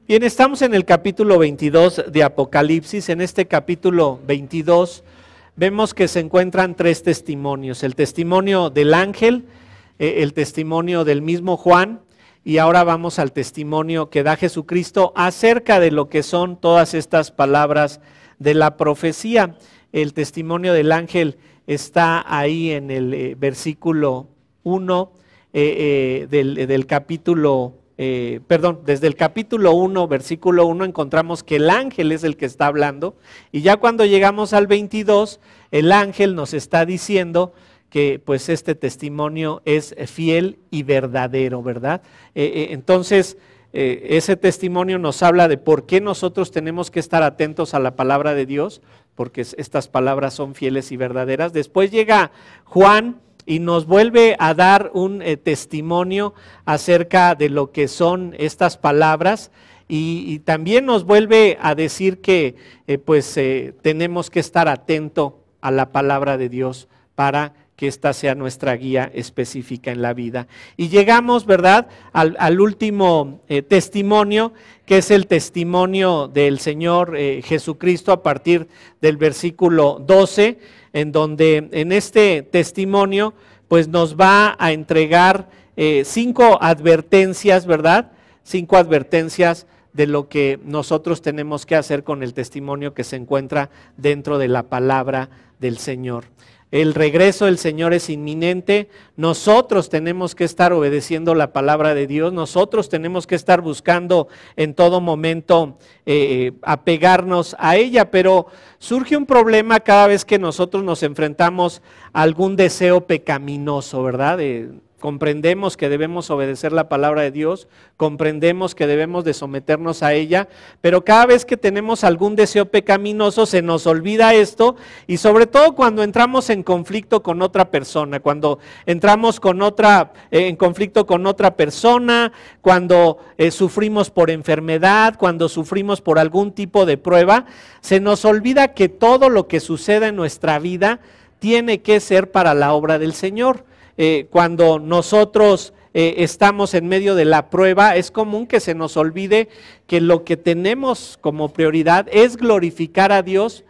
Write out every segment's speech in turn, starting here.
Bien, estamos en el capítulo 22 de Apocalipsis. En este capítulo 22 vemos que se encuentran tres testimonios: el testimonio del ángel, el testimonio del mismo Juan, y ahora vamos al testimonio que da Jesucristo acerca de lo que son todas estas palabras de la profecía. El testimonio del ángel está ahí en el versículo 1 del capítulo desde el capítulo 1, versículo 1, encontramos que el ángel es el que está hablando, y ya cuando llegamos al 22, el ángel nos está diciendo que pues este testimonio es fiel y verdadero, ¿verdad? Entonces, ese testimonio nos habla de por qué nosotros tenemos que estar atentos a la palabra de Dios, porque estas palabras son fieles y verdaderas. Después llega Juan y nos vuelve a dar un testimonio acerca de lo que son estas palabras, y también nos vuelve a decir que tenemos que estar atentos a la palabra de Dios para que esta sea nuestra guía específica en la vida. Y llegamos, ¿verdad?, al último testimonio, que es el testimonio del Señor Jesucristo, a partir del versículo 12, en donde en este testimonio pues nos va a entregar 5 advertencias, ¿verdad? 5 advertencias de lo que nosotros tenemos que hacer con el testimonio que se encuentra dentro de la palabra del Señor. El regreso del Señor es inminente. Nosotros tenemos que estar obedeciendo la palabra de Dios. Nosotros tenemos que estar buscando en todo momento apegarnos a ella, pero surge un problema cada vez que nosotros nos enfrentamos a algún deseo pecaminoso, ¿verdad? Comprendemos que debemos obedecer la palabra de Dios, comprendemos que debemos de someternos a ella, pero cada vez que tenemos algún deseo pecaminoso se nos olvida esto, y sobre todo cuando entramos en conflicto con otra persona, cuando entramos en conflicto con otra persona, cuando sufrimos por enfermedad, cuando sufrimos por algún tipo de prueba, se nos olvida que todo lo que suceda en nuestra vida tiene que ser para la obra del Señor. Cuando nosotros estamos en medio de la prueba, es común que se nos olvide que lo que tenemos como prioridad es glorificar a Dios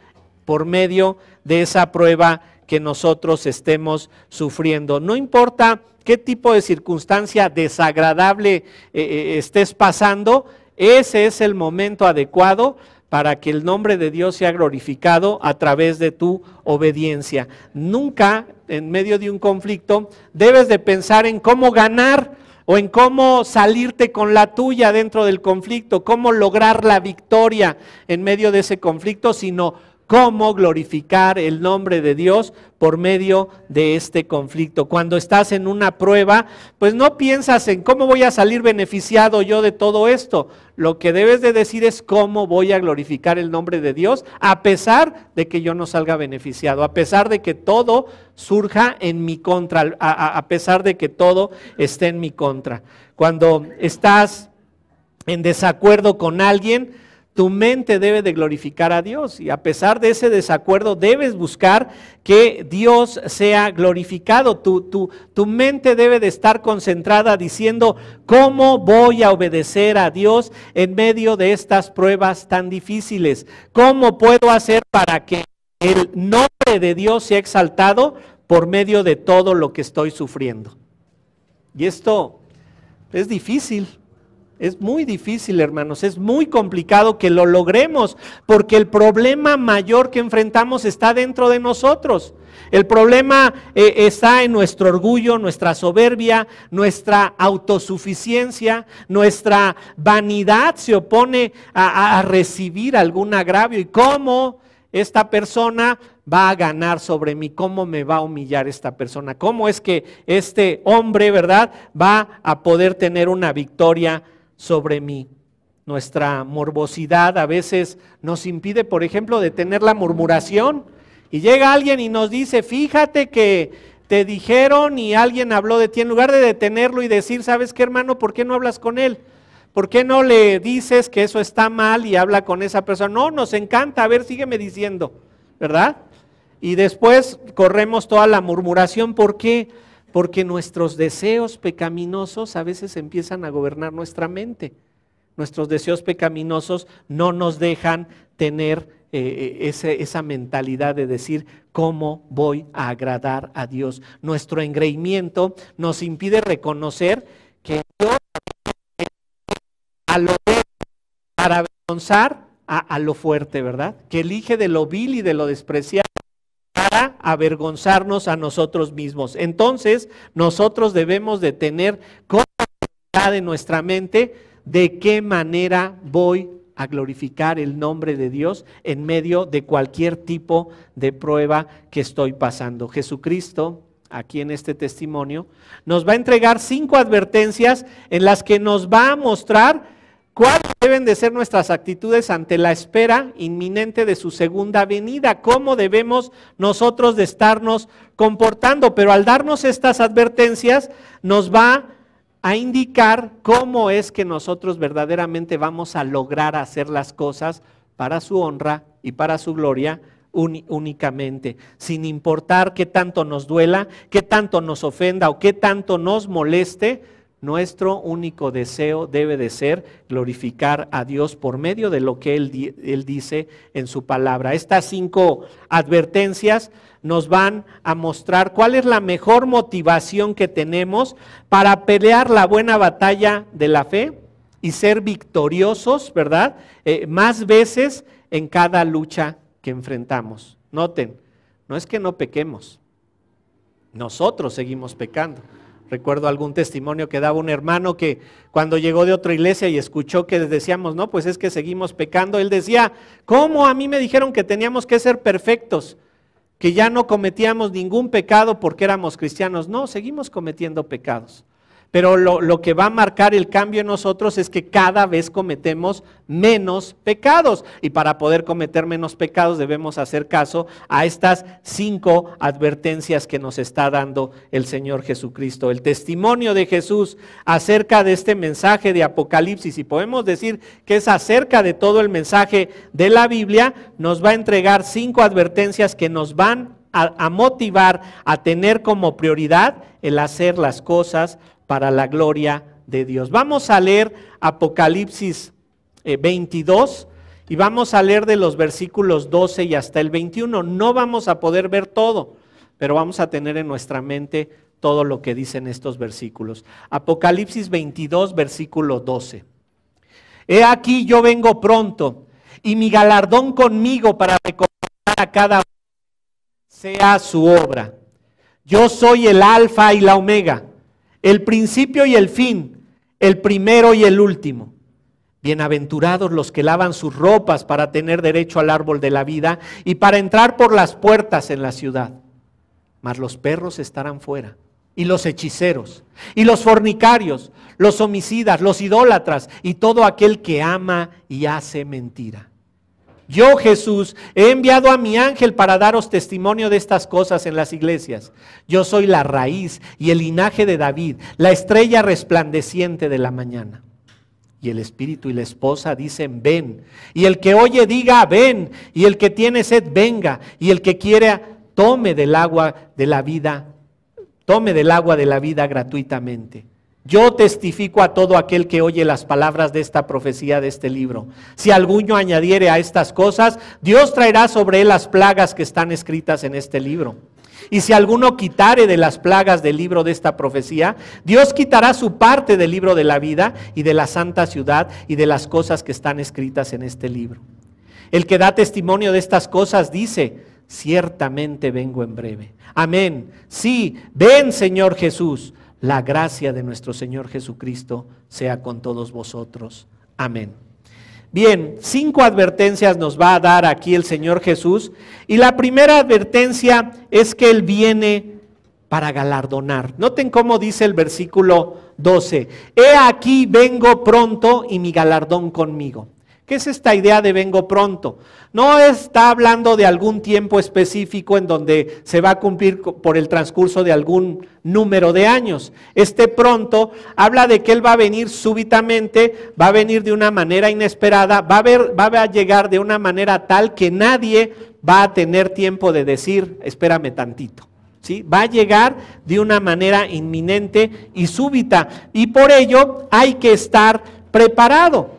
por medio de esa prueba que nosotros estemos sufriendo. No importa qué tipo de circunstancia desagradable estés pasando, ese es el momento adecuado para que el nombre de Dios sea glorificado a través de tu obediencia. Nunca en medio de un conflicto debes de pensar en cómo ganar o en cómo salirte con la tuya dentro del conflicto, cómo lograr la victoria en medio de ese conflicto, sino cómo glorificar el nombre de Dios por medio de este conflicto. Cuando estás en una prueba, pues no piensas en cómo voy a salir beneficiado yo de todo esto. Lo que debes de decir es cómo voy a glorificar el nombre de Dios, a pesar de que yo no salga beneficiado, a pesar de que todo surja en mi contra, a pesar de que todo esté en mi contra. Cuando estás en desacuerdo con alguien, tu mente debe de glorificar a Dios, y a pesar de ese desacuerdo debes buscar que Dios sea glorificado. Tu mente debe de estar concentrada diciendo: ¿cómo voy a obedecer a Dios en medio de estas pruebas tan difíciles? ¿Cómo puedo hacer para que el nombre de Dios sea exaltado por medio de todo lo que estoy sufriendo? Y esto es difícil. Es muy difícil, hermanos, es muy complicado que lo logremos, porque el problema mayor que enfrentamos está dentro de nosotros. El problema está en nuestro orgullo, nuestra soberbia, nuestra autosuficiencia, nuestra vanidad se opone a recibir algún agravio. ¿Y cómo esta persona va a ganar sobre mí? ¿Cómo me va a humillar esta persona? ¿Cómo es que este hombre, verdad, va a poder tener una victoria sobre mí? Nuestra morbosidad a veces nos impide, por ejemplo, detener la murmuración, y llega alguien y nos dice: fíjate que te dijeron y alguien habló de ti. En lugar de detenerlo y decir: ¿sabes qué, hermano? ¿Por qué no hablas con él? ¿Por qué no le dices que eso está mal y habla con esa persona? No, nos encanta, a ver, sígueme diciendo, ¿verdad? Y después corremos toda la murmuración. ¿Por qué? Porque nuestros deseos pecaminosos a veces empiezan a gobernar nuestra mente. nuestros deseos pecaminosos no nos dejan tener esa mentalidad de decir, ¿cómo voy a agradar a Dios? Nuestro engreimiento nos impide reconocer que Dios a lo débil para avergonzar a lo fuerte, ¿verdad? Que elige de lo vil y de lo despreciado para avergonzarnos a nosotros mismos. Entonces, nosotros debemos de tener claridad en nuestra mente de qué manera voy a glorificar el nombre de Dios en medio de cualquier tipo de prueba que estoy pasando. Jesucristo, aquí en este testimonio, nos va a entregar 5 advertencias en las que nos va a mostrar cuáles deben de ser nuestras actitudes ante la espera inminente de su segunda venida, cómo debemos nosotros de estarnos comportando, pero al darnos estas advertencias nos va a indicar cómo es que nosotros verdaderamente vamos a lograr hacer las cosas para su honra y para su gloria únicamente, sin importar qué tanto nos duela, qué tanto nos ofenda o qué tanto nos moleste. Nuestro único deseo debe de ser glorificar a Dios por medio de lo que Él dice en su palabra. Estas 5 advertencias nos van a mostrar cuál es la mejor motivación que tenemos para pelear la buena batalla de la fe y ser victoriosos, ¿verdad? Más veces en cada lucha que enfrentamos. Noten, no es que no pequemos, nosotros seguimos pecando. Recuerdo algún testimonio que daba un hermano que cuando llegó de otra iglesia y escuchó que decíamos, no, pues es que seguimos pecando. Él decía, ¿cómo? A mí me dijeron que teníamos que ser perfectos, que ya no cometíamos ningún pecado porque éramos cristianos. No, seguimos cometiendo pecados. Pero lo que va a marcar el cambio en nosotros es que cada vez cometemos menos pecados. Y para poder cometer menos pecados debemos hacer caso a estas 5 advertencias que nos está dando el Señor Jesucristo. El testimonio de Jesús acerca de este mensaje de Apocalipsis, y podemos decir que es acerca de todo el mensaje de la Biblia, nos va a entregar 5 advertencias que nos van a motivar a tener como prioridad el hacer las cosas para la gloria de Dios. Vamos a leer Apocalipsis 22 y vamos a leer de los versículos 12 y hasta el 21. No vamos a poder ver todo, pero vamos a tener en nuestra mente todo lo que dicen estos versículos. Apocalipsis 22, versículo 12. He aquí yo vengo pronto y mi galardón conmigo para recompensar a cada uno sea su obra. Yo soy el Alfa y la Omega, el principio y el fin, el primero y el último. Bienaventurados los que lavan sus ropas para tener derecho al árbol de la vida y para entrar por las puertas en la ciudad. Mas los perros estarán fuera, y los hechiceros, y los fornicarios, los homicidas, los idólatras, y todo aquel que ama y hace mentira. Yo, Jesús, he enviado a mi ángel para daros testimonio de estas cosas en las iglesias. Yo soy la raíz y el linaje de David, la estrella resplandeciente de la mañana. Y el espíritu y la esposa dicen, ven. Y el que oye diga, ven. Y el que tiene sed, venga. Y el que quiera, tome del agua de la vida, gratuitamente. Yo testifico a todo aquel que oye las palabras de esta profecía de este libro. Si alguno añadiere a estas cosas, Dios traerá sobre él las plagas que están escritas en este libro. Y si alguno quitare de las plagas del libro de esta profecía, Dios quitará su parte del libro de la vida y de la santa ciudad y de las cosas que están escritas en este libro. El que da testimonio de estas cosas dice, ciertamente vengo en breve. Amén. Sí, ven, Señor Jesús. La gracia de nuestro Señor Jesucristo sea con todos vosotros. Amén. Bien, 5 advertencias nos va a dar aquí el Señor Jesús. Y la primera advertencia es que Él viene para galardonar. Noten cómo dice el versículo 12. He aquí vengo pronto y mi galardón conmigo. ¿Qué es esta idea de vengo pronto? No está hablando de algún tiempo específico en donde se va a cumplir por el transcurso de algún número de años. Este pronto habla de que Él va a venir súbitamente, va a venir de una manera inesperada, va a llegar de una manera tal que nadie va a tener tiempo de decir, espérame tantito. ¿Sí? Va a llegar de una manera inminente y súbita, y por ello hay que estar preparado.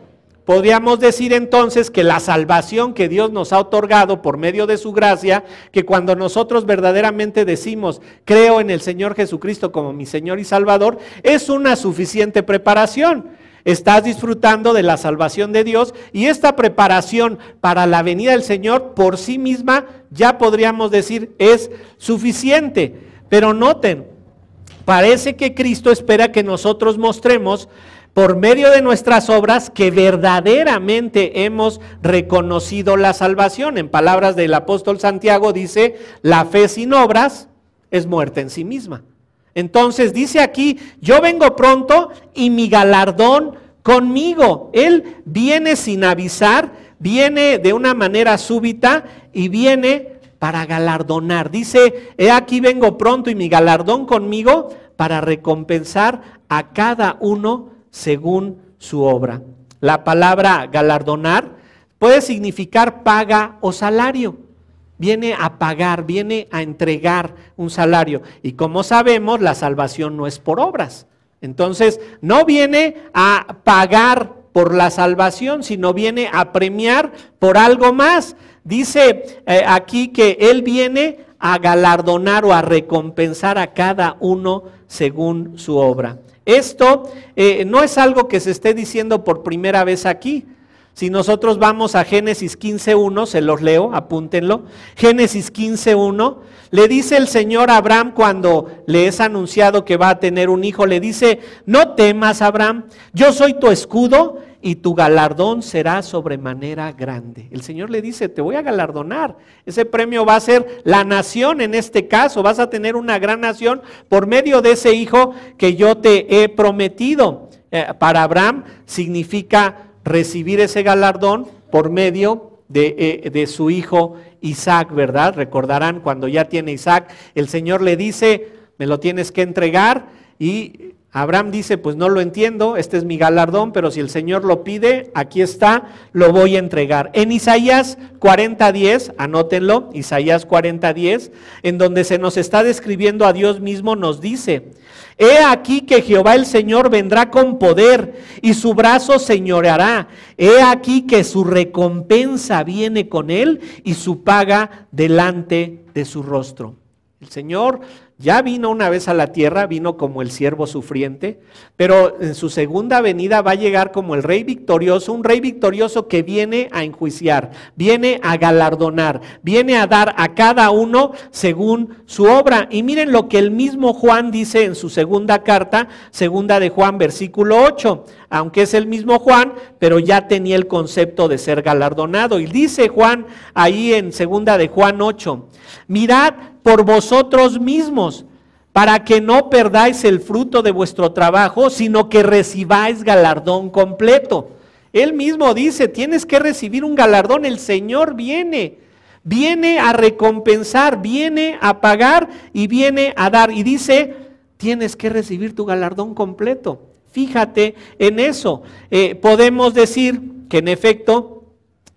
podríamos decir entonces que la salvación que Dios nos ha otorgado por medio de su gracia, que cuando nosotros verdaderamente decimos, creo en el Señor Jesucristo como mi Señor y Salvador, es una suficiente preparación. Estás disfrutando de la salvación de Dios y esta preparación para la venida del Señor por sí misma, ya podríamos decir, es suficiente. Pero noten, parece que Cristo espera que nosotros mostremos por medio de nuestras obras que verdaderamente hemos reconocido la salvación. En palabras del apóstol Santiago dice, la fe sin obras es muerte en sí misma. Entonces dice aquí, yo vengo pronto y mi galardón conmigo. Él viene sin avisar, viene de una manera súbita y viene para galardonar. Dice, he aquí vengo pronto y mi galardón conmigo para recompensar a cada uno según su obra. La palabra galardonar puede significar paga o salario. Viene a pagar, viene a entregar un salario. Y como sabemos, la salvación no es por obras. Entonces, no viene a pagar por la salvación, sino viene a premiar por algo más. Dice aquí que Él viene a galardonar o a recompensar a cada uno según su obra. Esto no es algo que se esté diciendo por primera vez aquí. Si nosotros vamos a Génesis 15:1, se los leo, apúntenlo. Génesis 15:1, le dice el Señor a Abraham cuando le es anunciado que va a tener un hijo, le dice, no temas, Abraham, yo soy tu escudo y tu galardón será sobremanera grande. El Señor le dice, te voy a galardonar. Ese premio va a ser la nación en este caso, vas a tener una gran nación por medio de ese hijo que yo te he prometido. Para Abraham significa recibir ese galardón por medio de su hijo Isaac, ¿verdad? Recordarán cuando ya tiene Isaac, el Señor le dice, me lo tienes que entregar, y Abraham dice, pues no lo entiendo, este es mi galardón, pero si el Señor lo pide, aquí está, lo voy a entregar. En Isaías 40:10, anótenlo, Isaías 40:10, en donde se nos está describiendo a Dios mismo, nos dice, he aquí que Jehová el Señor vendrá con poder y su brazo señoreará. He aquí que su recompensa viene con él y su paga delante de su rostro. El Señor ya vino una vez a la tierra, vino como el siervo sufriente, pero en su segunda venida va a llegar como el rey victorioso, un rey victorioso que viene a enjuiciar, viene a galardonar, viene a dar a cada uno según su obra. Y miren lo que el mismo Juan dice en su segunda carta, segunda de Juan, versículo 8, aunque es el mismo Juan, pero ya tenía el concepto de ser galardonado. Y dice Juan ahí en segunda de Juan 8, mirad por vosotros mismos, para que no perdáis el fruto de vuestro trabajo, sino que recibáis galardón completo. Él mismo dice, tienes que recibir un galardón, el Señor viene a recompensar, viene a pagar y viene a dar. Y dice, tienes que recibir tu galardón completo. Fíjate en eso. Podemos decir que en efecto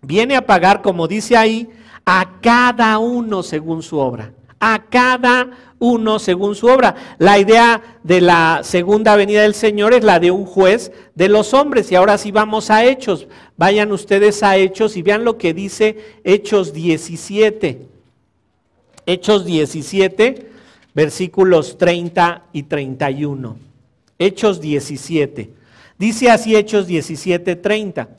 viene a pagar, como dice ahí, a cada uno según su obra. A cada uno según su obra. La idea de la segunda venida del Señor es la de un juez de los hombres. Y ahora sí vamos a Hechos. Vayan ustedes a Hechos y vean lo que dice Hechos 17. Hechos 17, versículos 30 y 31. Hechos 17. Dice así Hechos 17, 30.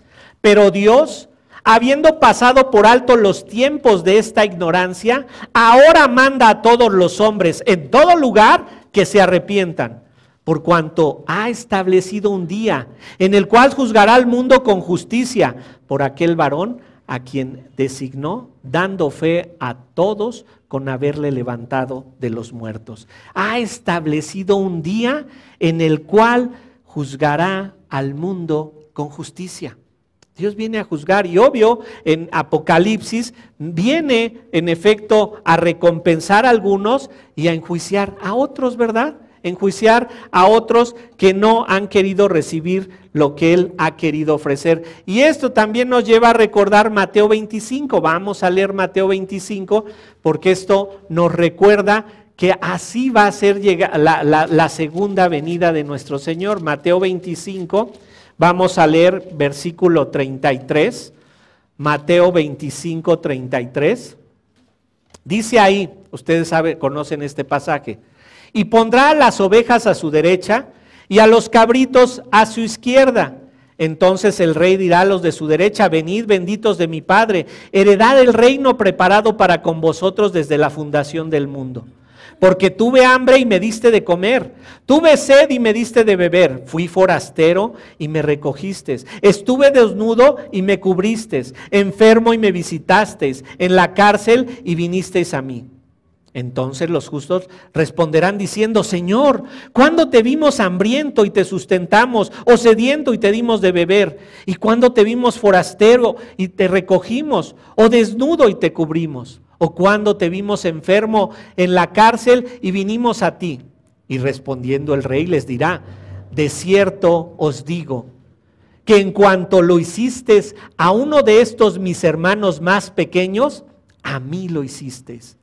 Pero Dios, habiendo pasado por alto los tiempos de esta ignorancia, ahora manda a todos los hombres en todo lugar que se arrepientan, por cuanto ha establecido un día en el cual juzgará al mundo con justicia por aquel varón a quien designó, dando fe a todos con haberle levantado de los muertos. Ha establecido un día en el cual juzgará al mundo con justicia. Dios viene a juzgar y obvio en Apocalipsis viene en efecto a recompensar a algunos y a enjuiciar a otros, ¿verdad? Enjuiciar a otros que no han querido recibir lo que Él ha querido ofrecer. Y esto también nos lleva a recordar Mateo 25. Vamos a leer Mateo 25 porque esto nos recuerda que así va a ser la segunda venida de nuestro Señor. Mateo 25. Vamos a leer versículo 33, Mateo 25, 33. Dice ahí, ustedes conocen este pasaje, y pondrá a las ovejas a su derecha y a los cabritos a su izquierda. Entonces el rey dirá a los de su derecha: venid, benditos de mi Padre, heredad el reino preparado para con vosotros desde la fundación del mundo. Porque tuve hambre y me diste de comer, tuve sed y me diste de beber, fui forastero y me recogisteis, estuve desnudo y me cubristeis, enfermo y me visitasteis, en la cárcel y vinisteis a mí. Entonces los justos responderán diciendo: Señor, ¿cuándo te vimos hambriento y te sustentamos, o sediento y te dimos de beber? ¿Y cuándo te vimos forastero y te recogimos, o desnudo y te cubrimos? ¿O cuándo te vimos enfermo en la cárcel y vinimos a ti? Y respondiendo el rey les dirá: de cierto os digo, que en cuanto lo hicisteis a uno de estos mis hermanos más pequeños, a mí lo hicisteis.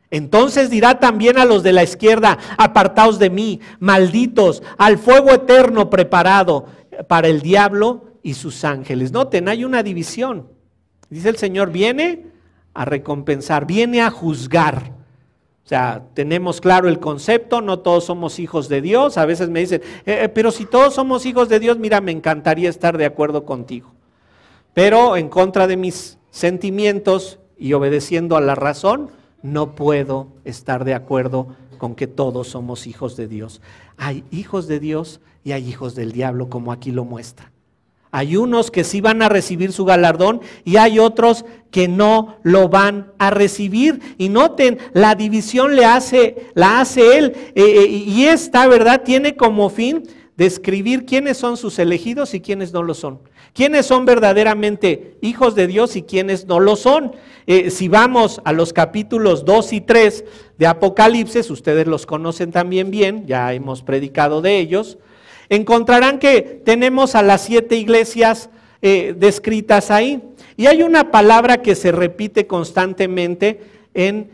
Entonces dirá también a los de la izquierda: apartaos de mí, malditos, al fuego eterno preparado para el diablo y sus ángeles. Noten, hay una división. Dice el Señor: viene a recompensar, viene a juzgar. O sea, tenemos claro el concepto, no todos somos hijos de Dios. A veces me dicen, pero si todos somos hijos de Dios, mira, me encantaría estar de acuerdo contigo. Pero en contra de mis sentimientos y obedeciendo a la razón, no puedo estar de acuerdo con que todos somos hijos de Dios. Hay hijos de Dios y hay hijos del diablo, como aquí lo muestra. Hay unos que sí van a recibir su galardón y hay otros que no lo van a recibir. Y noten, la división la hace él. Y esta, ¿verdad?, tiene como fin describir quiénes son sus elegidos y quiénes no lo son. Quiénes son verdaderamente hijos de Dios y quiénes no lo son. Si vamos a los capítulos 2 y 3 de Apocalipsis, ustedes los conocen también bien, ya hemos predicado de ellos, encontrarán que tenemos a las 7 iglesias descritas ahí. Y hay una palabra que se repite constantemente en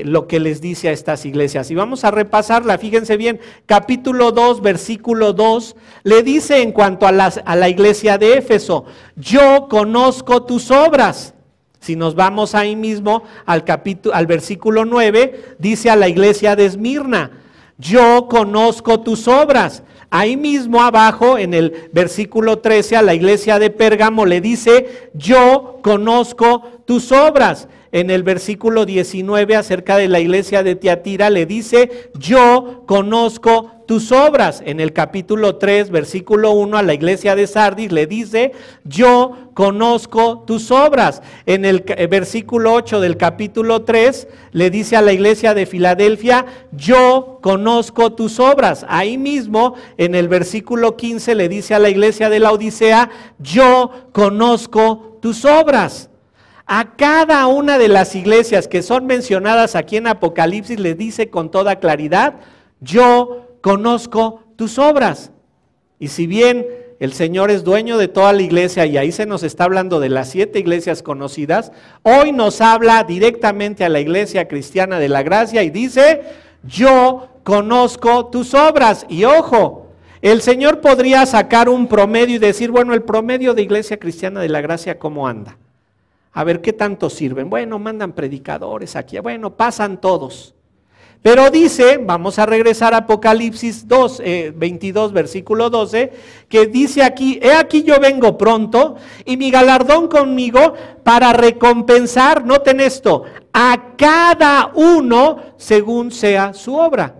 lo que les dice a estas iglesias. Y vamos a repasarla, fíjense bien, capítulo 2, versículo 2, le dice en cuanto a la iglesia de Éfeso: yo conozco tus obras. Si nos vamos ahí mismo al versículo 9, dice a la iglesia de Esmirna: yo conozco tus obras. Ahí mismo abajo en el versículo 13 a la iglesia de Pérgamo le dice: yo conozco tus obras. En el versículo 19 acerca de la iglesia de Tiatira le dice: yo conozco tus obras. En el capítulo 3 versículo 1 a la iglesia de Sardis le dice: yo conozco tus obras. En el versículo 8 del capítulo 3 le dice a la iglesia de Filadelfia: yo conozco tus obras. Ahí mismo en el versículo 15 le dice a la iglesia de Laodicea: yo conozco tus obras. A cada una de las iglesias que son mencionadas aquí en Apocalipsis le dice con toda claridad: yo conozco tus obras. Y si bien el Señor es dueño de toda la iglesia y ahí se nos está hablando de las 7 iglesias conocidas, hoy nos habla directamente a la iglesia cristiana de la gracia y dice: yo conozco tus obras. Y ojo, el Señor podría sacar un promedio y decir: bueno, el promedio de iglesia cristiana de la gracia, ¿cómo anda? A ver, ¿qué tanto sirven? Bueno, mandan predicadores aquí, bueno, pasan todos. Pero dice, vamos a regresar a Apocalipsis 22, versículo 12, que dice aquí: he aquí yo vengo pronto y mi galardón conmigo para recompensar, noten esto, a cada uno según sea su obra.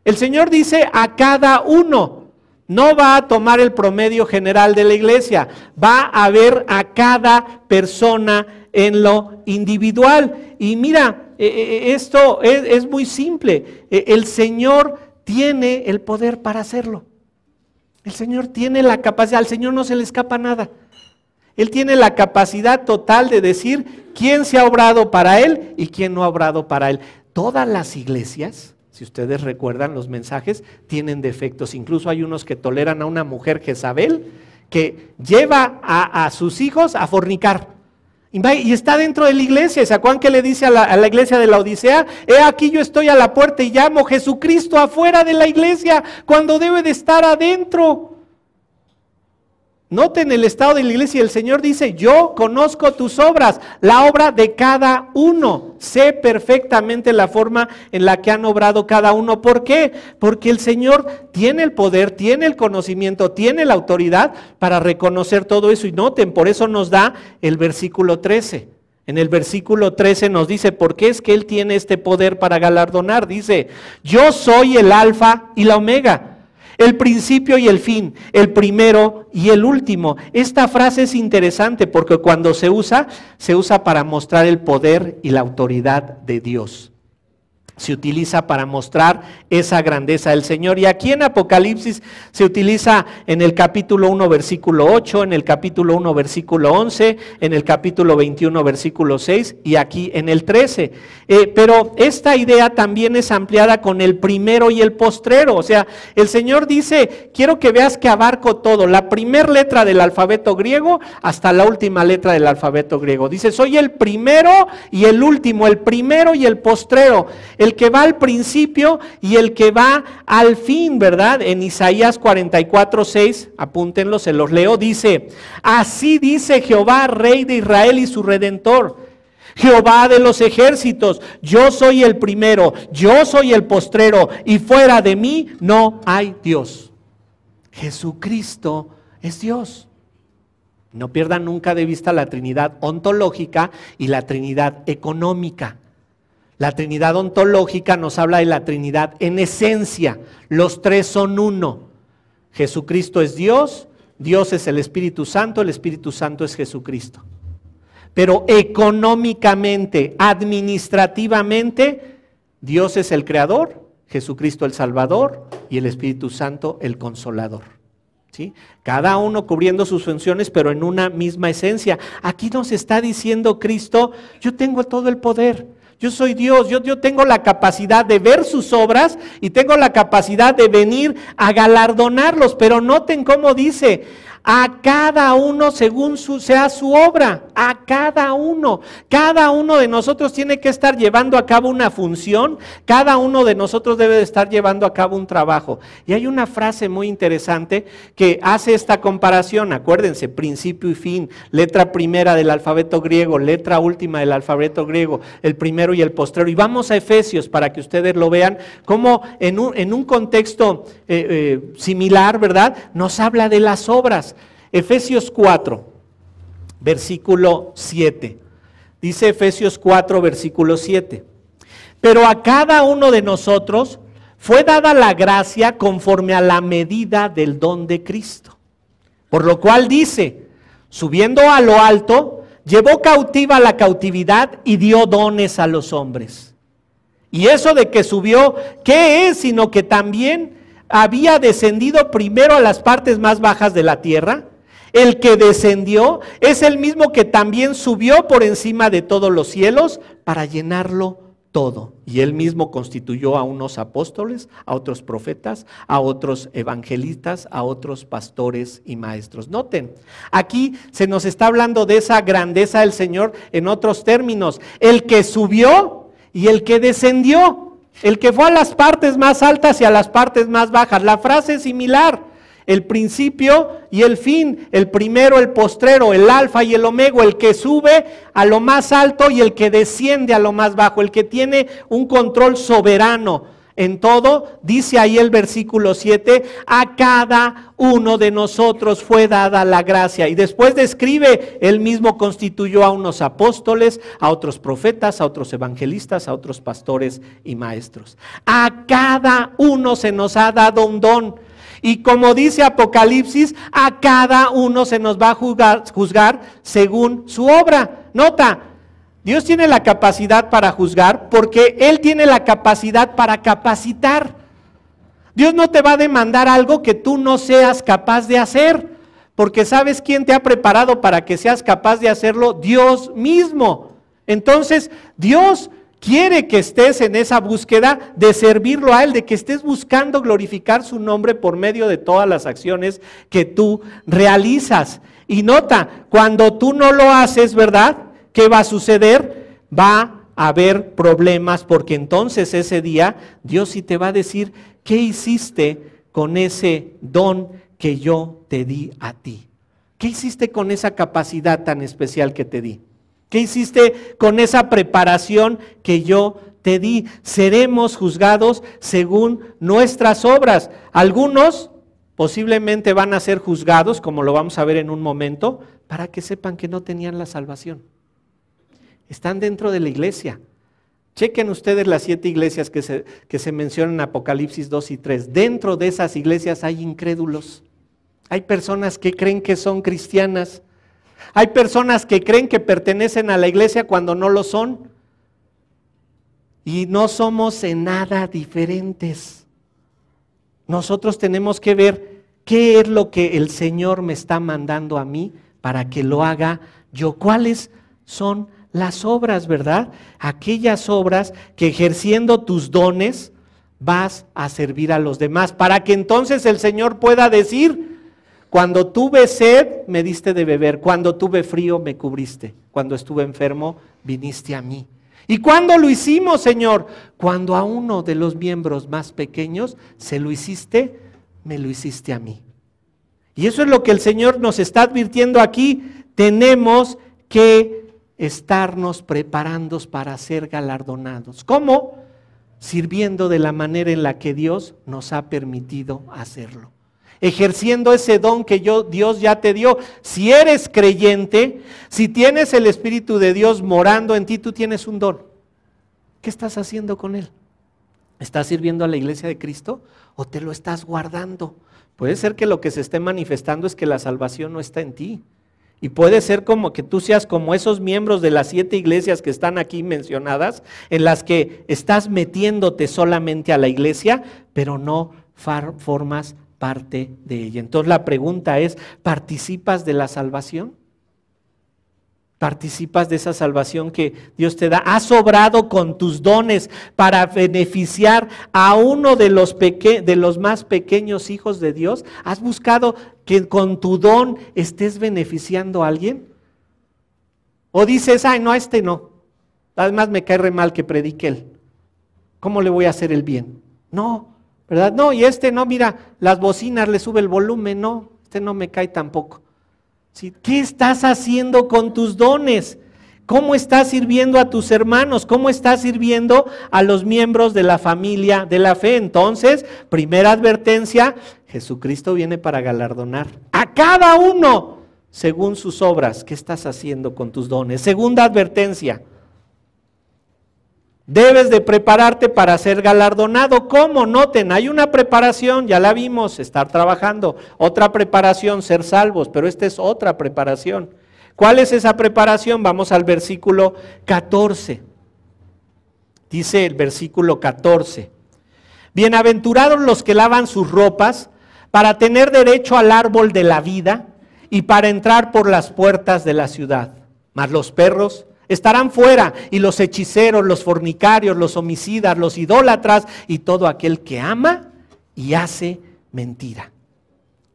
El Señor dice: a cada uno. No va a tomar el promedio general de la iglesia, va a ver a cada persona en lo individual. Y mira, esto es muy simple. El Señor tiene el poder para hacerlo. El Señor tiene la capacidad, al Señor no se le escapa nada. Él tiene la capacidad total de decir quién se ha obrado para Él y quién no ha obrado para Él. Todas las iglesias, si ustedes recuerdan los mensajes, tienen defectos. Incluso hay unos que toleran a una mujer Jezabel que lleva a sus hijos a fornicar. Y está dentro de la iglesia. ¿Se acuerdan que le dice a la iglesia de la Odisea? He aquí yo estoy a la puerta y llamo. Jesucristo afuera de la iglesia cuando debe de estar adentro. Noten el estado de la iglesia. El Señor dice, yo conozco tus obras, la obra de cada uno. Sé perfectamente la forma en la que han obrado cada uno. ¿Por qué? Porque el Señor tiene el poder, tiene el conocimiento, tiene la autoridad para reconocer todo eso. Y noten, por eso nos da el versículo 13. En el versículo 13 nos dice, ¿por qué es que Él tiene este poder para galardonar? Dice, yo soy el alfa y la omega, el principio y el fin, el primero y el último. Esta frase es interesante porque cuando se usa para mostrar el poder y la autoridad de Dios. Se utiliza para mostrar esa grandeza del Señor. Y aquí en Apocalipsis se utiliza en el capítulo 1, versículo 8, en el capítulo 1, versículo 11, en el capítulo 21, versículo 6 y aquí en el 13. Pero esta idea también es ampliada con el primero y el postrero. O sea, el Señor dice, quiero que veas que abarco todo, la primera letra del alfabeto griego hasta la última letra del alfabeto griego. Dice, soy el primero y el último, el primero y el postrero, el que va al principio y el que va al fin, ¿verdad? En Isaías 44:6, apúntenlo, se los leo, dice, así dice Jehová, Rey de Israel y su Redentor, Jehová de los ejércitos, yo soy el primero, yo soy el postrero, y fuera de mí no hay Dios. Jesucristo es Dios. No pierdan nunca de vista la Trinidad ontológica y la Trinidad económica. La Trinidad ontológica nos habla de la Trinidad en esencia. Los tres son uno. Jesucristo es Dios, Dios es el Espíritu Santo es Jesucristo. Pero económicamente, administrativamente, Dios es el Creador, Jesucristo el Salvador y el Espíritu Santo el Consolador. ¿Sí? Cada uno cubriendo sus funciones, pero en una misma esencia. Aquí nos está diciendo Cristo, yo tengo todo el poder. Yo soy Dios, yo tengo la capacidad de ver sus obras y tengo la capacidad de venir a galardonarlos, pero noten cómo dice, a cada uno según sea su obra, a cada uno de nosotros tiene que estar llevando a cabo una función, cada uno de nosotros debe de estar llevando a cabo un trabajo. Y hay una frase muy interesante que hace esta comparación, acuérdense, principio y fin, letra primera del alfabeto griego, letra última del alfabeto griego, el primero y el postrero. Y vamos a Efesios para que ustedes lo vean, como en un contexto similar, ¿verdad? Nos habla de las obras. Efesios 4, versículo 7. Dice Efesios 4, versículo 7. Pero a cada uno de nosotros fue dada la gracia conforme a la medida del don de Cristo. Por lo cual dice, subiendo a lo alto, llevó cautiva la cautividad y dio dones a los hombres. Y eso de que subió, ¿qué es? Sino que también había descendido primero a las partes más bajas de la tierra. El que descendió es el mismo que también subió por encima de todos los cielos para llenarlo todo. Y él mismo constituyó a unos apóstoles, a otros profetas, a otros evangelistas, a otros pastores y maestros. Noten, aquí se nos está hablando de esa grandeza del Señor en otros términos. El que subió y el que descendió. El que fue a las partes más altas y a las partes más bajas. La frase es similar. El principio y el fin, el primero, el postrero, el alfa y el omega, el que sube a lo más alto y el que desciende a lo más bajo, el que tiene un control soberano en todo. Dice ahí el versículo 7, a cada uno de nosotros fue dada la gracia. Y después describe, él mismo constituyó a unos apóstoles, a otros profetas, a otros evangelistas, a otros pastores y maestros. A cada uno se nos ha dado un don. Y como dice Apocalipsis, a cada uno se nos va a juzgar según su obra. Nota, Dios tiene la capacidad para juzgar porque Él tiene la capacidad para capacitar. Dios no te va a demandar algo que tú no seas capaz de hacer, porque ¿sabes quién te ha preparado para que seas capaz de hacerlo? Dios mismo. Entonces, Dios quiere que estés en esa búsqueda de servirlo a Él, de que estés buscando glorificar su nombre por medio de todas las acciones que tú realizas. Y nota, cuando tú no lo haces, ¿verdad? ¿Qué va a suceder? Va a haber problemas, porque entonces ese día Dios sí te va a decir, ¿qué hiciste con ese don que yo te di a ti? ¿Qué hiciste con esa capacidad tan especial que te di? ¿Qué hiciste con esa preparación que yo te di? Seremos juzgados según nuestras obras. Algunos posiblemente van a ser juzgados, como lo vamos a ver en un momento, para que sepan que no tenían la salvación. Están dentro de la iglesia. Chequen ustedes las 7 iglesias que se mencionan en Apocalipsis 2 y 3. Dentro de esas iglesias hay incrédulos. Hay personas que creen que son cristianas. Hay personas que creen que pertenecen a la iglesia cuando no lo son. Y no somos en nada diferentes. Nosotros tenemos que ver qué es lo que el Señor me está mandando a mí para que lo haga yo. ¿Cuáles son las obras, verdad? Aquellas obras que ejerciendo tus dones vas a servir a los demás, para que entonces el Señor pueda decir: cuando tuve sed, me diste de beber; cuando tuve frío, me cubriste; cuando estuve enfermo, viniste a mí. ¿Y cuándo lo hicimos, Señor? Cuando a uno de los miembros más pequeños se lo hiciste, me lo hiciste a mí. Y eso es lo que el Señor nos está advirtiendo aquí. Tenemos que estarnos preparando para ser galardonados. ¿Cómo? Sirviendo de la manera en la que Dios nos ha permitido hacerlo. Ejerciendo ese don que Dios ya te dio. Si eres creyente, si tienes el Espíritu de Dios morando en ti, tú tienes un don. ¿Qué estás haciendo con él? ¿Estás sirviendo a la iglesia de Cristo o te lo estás guardando? Puede ser que lo que se esté manifestando es que la salvación no está en ti. Y puede ser como que tú seas como esos miembros de las 7 iglesias que están aquí mencionadas, en las que estás metiéndote solamente a la iglesia, pero no formas parte de ella. Entonces la pregunta es: ¿participas de la salvación? ¿Participas de esa salvación que Dios te da? ¿Has obrado con tus dones para beneficiar a uno de los más pequeños hijos de Dios? ¿Has buscado que con tu don estés beneficiando a alguien? ¿O dices: ay, no, a este no, además me cae re mal que predique él, ¿cómo le voy a hacer el bien? No, ¿verdad? No, y este no, mira, las bocinas le sube el volumen, no, este no me cae tampoco. ¿Sí? ¿Qué estás haciendo con tus dones? ¿Cómo estás sirviendo a tus hermanos? ¿Cómo estás sirviendo a los miembros de la familia de la fe? Entonces, primera advertencia: Jesucristo viene para galardonar a cada uno según sus obras. ¿Qué estás haciendo con tus dones? Segunda advertencia: debes de prepararte para ser galardonado. ¿Cómo? Noten, hay una preparación, ya la vimos, estar trabajando. Otra preparación, ser salvos, pero esta es otra preparación. ¿Cuál es esa preparación? Vamos al versículo 14. Dice el versículo 14: bienaventurados los que lavan sus ropas para tener derecho al árbol de la vida y para entrar por las puertas de la ciudad. Mas los perros estarán fuera, y los hechiceros, los fornicarios, los homicidas, los idólatras y todo aquel que ama y hace mentira.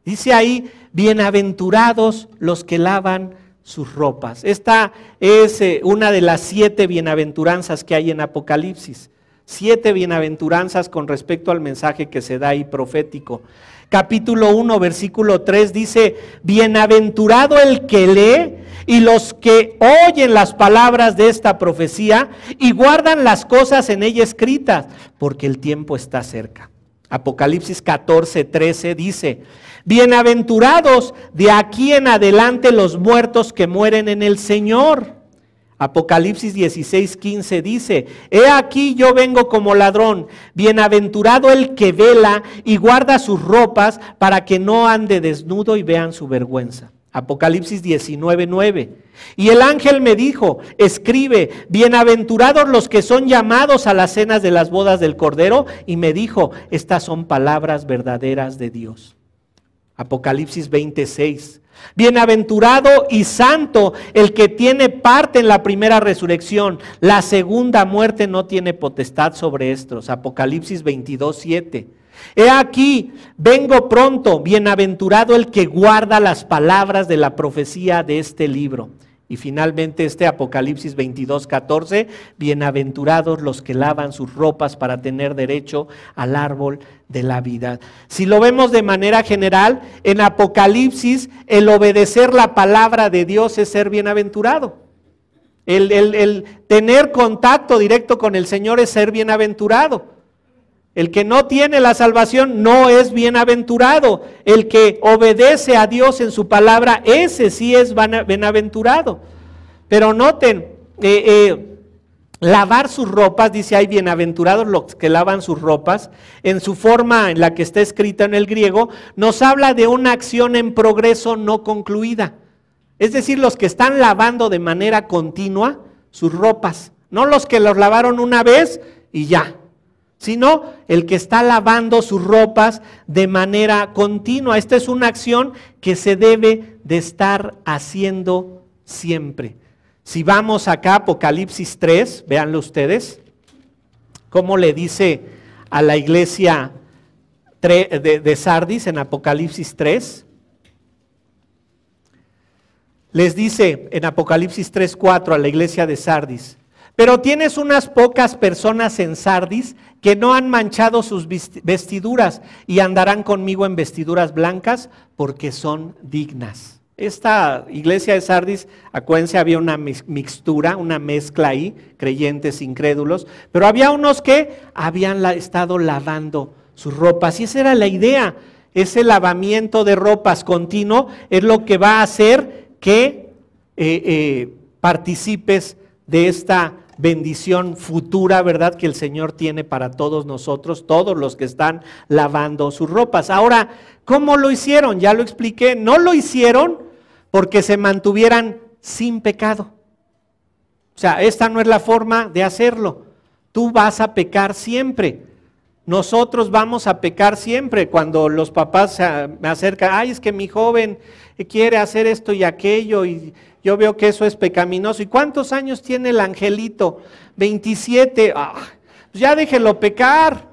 Dice ahí: bienaventurados los que lavan sus ropas. Esta es una de las 7 bienaventuranzas que hay en Apocalipsis. 7 bienaventuranzas con respecto al mensaje que se da ahí profético. Capítulo 1, versículo 3 dice: bienaventurado el que lee y los que oyen las palabras de esta profecía y guardan las cosas en ella escritas, porque el tiempo está cerca. Apocalipsis 14, 13 dice: bienaventurados de aquí en adelante los muertos que mueren en el Señor. Apocalipsis 16, 15 dice: he aquí yo vengo como ladrón, bienaventurado el que vela y guarda sus ropas para que no ande desnudo y vean su vergüenza. Apocalipsis 19, 9. Y el ángel me dijo: escribe, bienaventurados los que son llamados a las cenas de las bodas del Cordero. Y me dijo: estas son palabras verdaderas de Dios. Apocalipsis 26. Bienaventurado y santo el que tiene parte en la primera resurrección. La segunda muerte no tiene potestad sobre estos. Apocalipsis 22, 7. He aquí, vengo pronto, bienaventurado el que guarda las palabras de la profecía de este libro. Y finalmente este Apocalipsis 22:14, bienaventurados los que lavan sus ropas para tener derecho al árbol de la vida. Si lo vemos de manera general, en Apocalipsis el obedecer la palabra de Dios es ser bienaventurado. El tener contacto directo con el Señor es ser bienaventurado. El que no tiene la salvación no es bienaventurado. El que obedece a Dios en su palabra, ese sí es bienaventurado. Pero noten, lavar sus ropas, dice, hay bienaventurados los que lavan sus ropas, en su forma en la que está escrita en el griego, nos habla de una acción en progreso no concluida. Es decir, los que están lavando de manera continua sus ropas, no los que los lavaron una vez y ya, sino el que está lavando sus ropas de manera continua. Esta es una acción que se debe de estar haciendo siempre. Si vamos acá a Apocalipsis 3, véanlo ustedes, cómo le dice a la iglesia de Sardis en Apocalipsis 3. Les dice en Apocalipsis 3:4 a la iglesia de Sardis: pero tienes unas pocas personas en Sardis que no han manchado sus vestiduras y andarán conmigo en vestiduras blancas porque son dignas. Esta iglesia de Sardis, acuérdense, había una mixtura, una mezcla ahí, creyentes, incrédulos, pero había unos que habían estado lavando sus ropas y esa era la idea. Ese lavamiento de ropas continuo es lo que va a hacer que participes de esta bendición futura, ¿verdad?, que el Señor tiene para todos nosotros, todos los que están lavando sus ropas. Ahora, ¿cómo lo hicieron? Ya lo expliqué, no lo hicieron porque se mantuvieran sin pecado. O sea, esta no es la forma de hacerlo. Tú vas a pecar siempre. Nosotros vamos a pecar siempre. Cuando los papás me acercan, ay, es que mi joven quiere hacer esto y aquello y yo veo que eso es pecaminoso. ¿Y cuántos años tiene el angelito? 27. Pues ya déjelo pecar.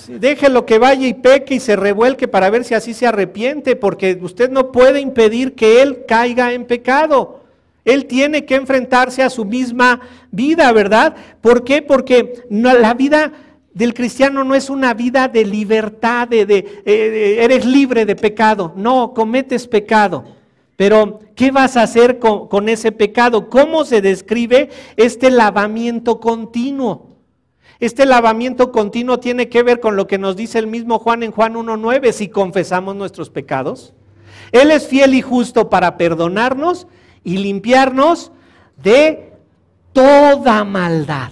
Déjelo que vaya y peque y se revuelque para ver si así se arrepiente, porque usted no puede impedir que él caiga en pecado. Él tiene que enfrentarse a su misma vida, ¿verdad? ¿Por qué? Porque la vida del cristiano no es una vida de libertad, eres libre de pecado. No, cometes pecado. Pero, ¿qué vas a hacer con ese pecado? ¿Cómo se describe este lavamiento continuo? Este lavamiento continuo tiene que ver con lo que nos dice el mismo Juan en Juan 1:9, si confesamos nuestros pecados. Él es fiel y justo para perdonarnos y limpiarnos de toda maldad.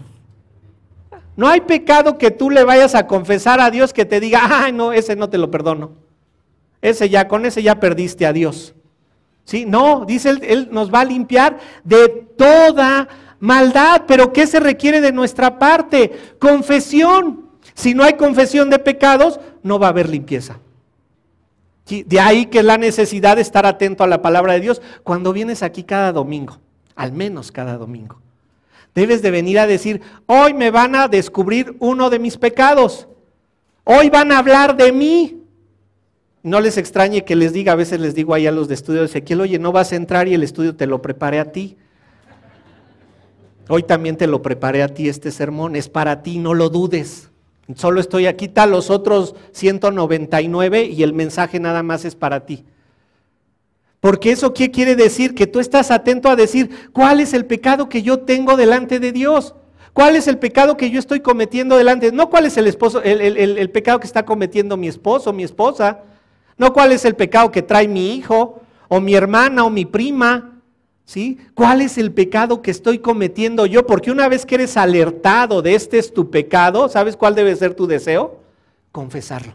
No hay pecado que tú le vayas a confesar a Dios que te diga, ay no, ese no te lo perdono. Con ese ya perdiste a Dios. ¿Sí? No, dice él nos va a limpiar de toda maldad. Pero ¿qué se requiere de nuestra parte? Confesión. Si no hay confesión de pecados, no va a haber limpieza. ¿Sí? De ahí que es la necesidad de estar atento a la palabra de Dios cuando vienes aquí cada domingo, al menos cada domingo. Debes de venir a decir, hoy me van a descubrir uno de mis pecados, hoy van a hablar de mí. No les extrañe que les diga, a veces les digo ahí a los de estudio de Ezequiel, oye, no vas a entrar y el estudio te lo preparé a ti. Hoy también te lo preparé a ti este sermón, es para ti, no lo dudes. Solo estoy aquí, tal los otros 199 y el mensaje nada más es para ti. Porque eso, ¿qué quiere decir? Que tú estás atento a decir, ¿cuál es el pecado que yo tengo delante de Dios? ¿Cuál es el pecado que yo estoy cometiendo delante? No cuál es el pecado que está cometiendo mi esposo o mi esposa. No cuál es el pecado que trae mi hijo, o mi hermana, o mi prima. ¿Sí? ¿Cuál es el pecado que estoy cometiendo yo? Porque una vez que eres alertado de este es tu pecado, ¿sabes cuál debe ser tu deseo? Confesarlo.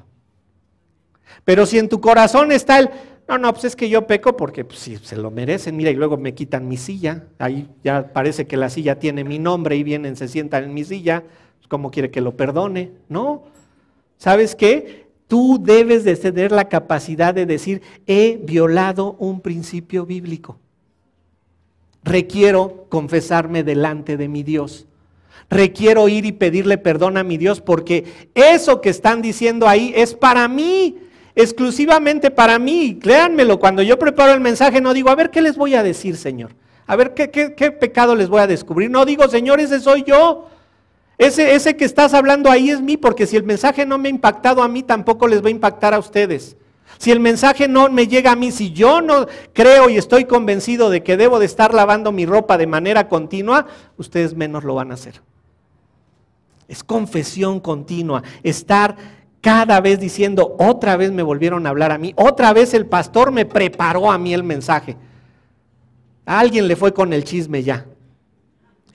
Pero si en tu corazón está pues es que yo peco porque pues, sí, se lo merecen, mira, y luego me quitan mi silla, ahí ya parece que la silla tiene mi nombre y vienen, se sientan en mi silla, ¿cómo quiere que lo perdone? No, ¿sabes qué? Tú debes de tener la capacidad de decir, he violado un principio bíblico. Requiero confesarme delante de mi Dios. Requiero ir y pedirle perdón a mi Dios porque eso que están diciendo ahí es para mí, exclusivamente para mí. Créanmelo, cuando yo preparo el mensaje no digo, a ver, ¿qué les voy a decir, Señor? A ver, ¿qué pecado les voy a descubrir? No digo, Señor, ese soy yo. Ese que estás hablando ahí es mí, porque si el mensaje no me ha impactado a mí, tampoco les va a impactar a ustedes. Si el mensaje no me llega a mí, si yo no creo y estoy convencido de que debo de estar lavando mi ropa de manera continua, ustedes menos lo van a hacer. Es confesión continua, estar cada vez diciendo, otra vez me volvieron a hablar a mí, otra vez el pastor me preparó a mí el mensaje. A alguien le fue con el chisme ya.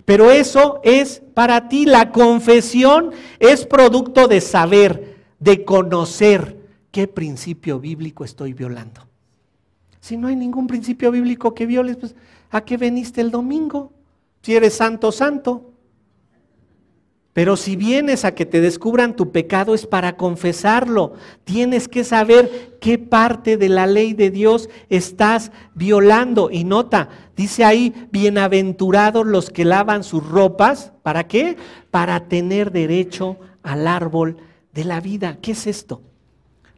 Pero eso es para ti, la confesión es producto de saber, de conocer qué principio bíblico estoy violando. Si no hay ningún principio bíblico que violes, pues ¿a qué veniste el domingo? Si eres santo, santo. Pero si vienes a que te descubran tu pecado es para confesarlo. Tienes que saber qué parte de la ley de Dios estás violando. Y nota, dice ahí, bienaventurados los que lavan sus ropas. ¿Para qué? Para tener derecho al árbol de la vida. ¿Qué es esto?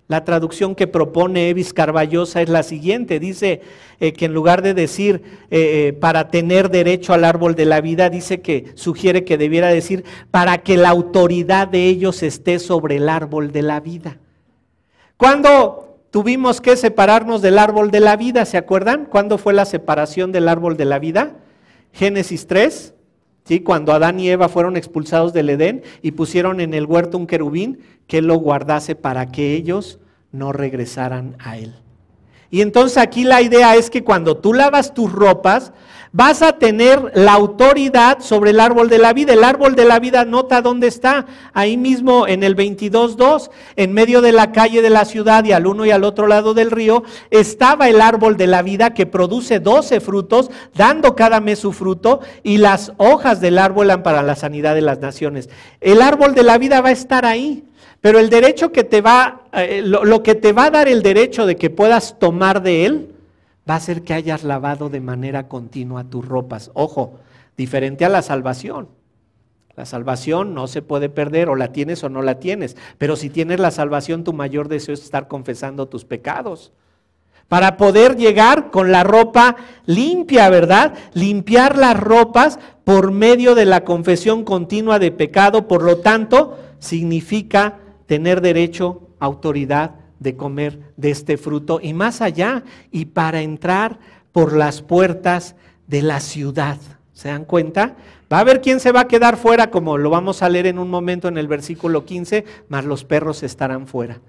La traducción que propone Evis Carballosa es la siguiente, dice que en lugar de decir para tener derecho al árbol de la vida, dice que sugiere que debiera decir para que la autoridad de ellos esté sobre el árbol de la vida. ¿Cuándo tuvimos que separarnos del árbol de la vida? ¿Se acuerdan? ¿Cuándo fue la separación del árbol de la vida? Génesis 3. ¿Sí? Cuando Adán y Eva fueron expulsados del Edén y pusieron en el huerto un querubín que lo guardase para que ellos no regresaran a él. Y entonces aquí la idea es que cuando tú lavas tus ropas, vas a tener la autoridad sobre el árbol de la vida. El árbol de la vida, nota dónde está, ahí mismo en el 22:2, en medio de la calle de la ciudad y al uno y al otro lado del río, estaba el árbol de la vida que produce 12 frutos, dando cada mes su fruto, y las hojas del árbol eran para la sanidad de las naciones. El árbol de la vida va a estar ahí. Pero el derecho que te va, lo que te va a dar el derecho de que puedas tomar de él, va a ser que hayas lavado de manera continua tus ropas. Ojo, diferente a la salvación. La salvación no se puede perder, o la tienes o no la tienes. Pero si tienes la salvación, tu mayor deseo es estar confesando tus pecados. Para poder llegar con la ropa limpia, ¿verdad? Limpiar las ropas por medio de la confesión continua de pecado, por lo tanto, significa tener derecho, autoridad de comer de este fruto y más allá, y para entrar por las puertas de la ciudad. ¿Se dan cuenta? Va a haber quién se va a quedar fuera, como lo vamos a leer en un momento en el versículo 15, mas los perros estarán fuera.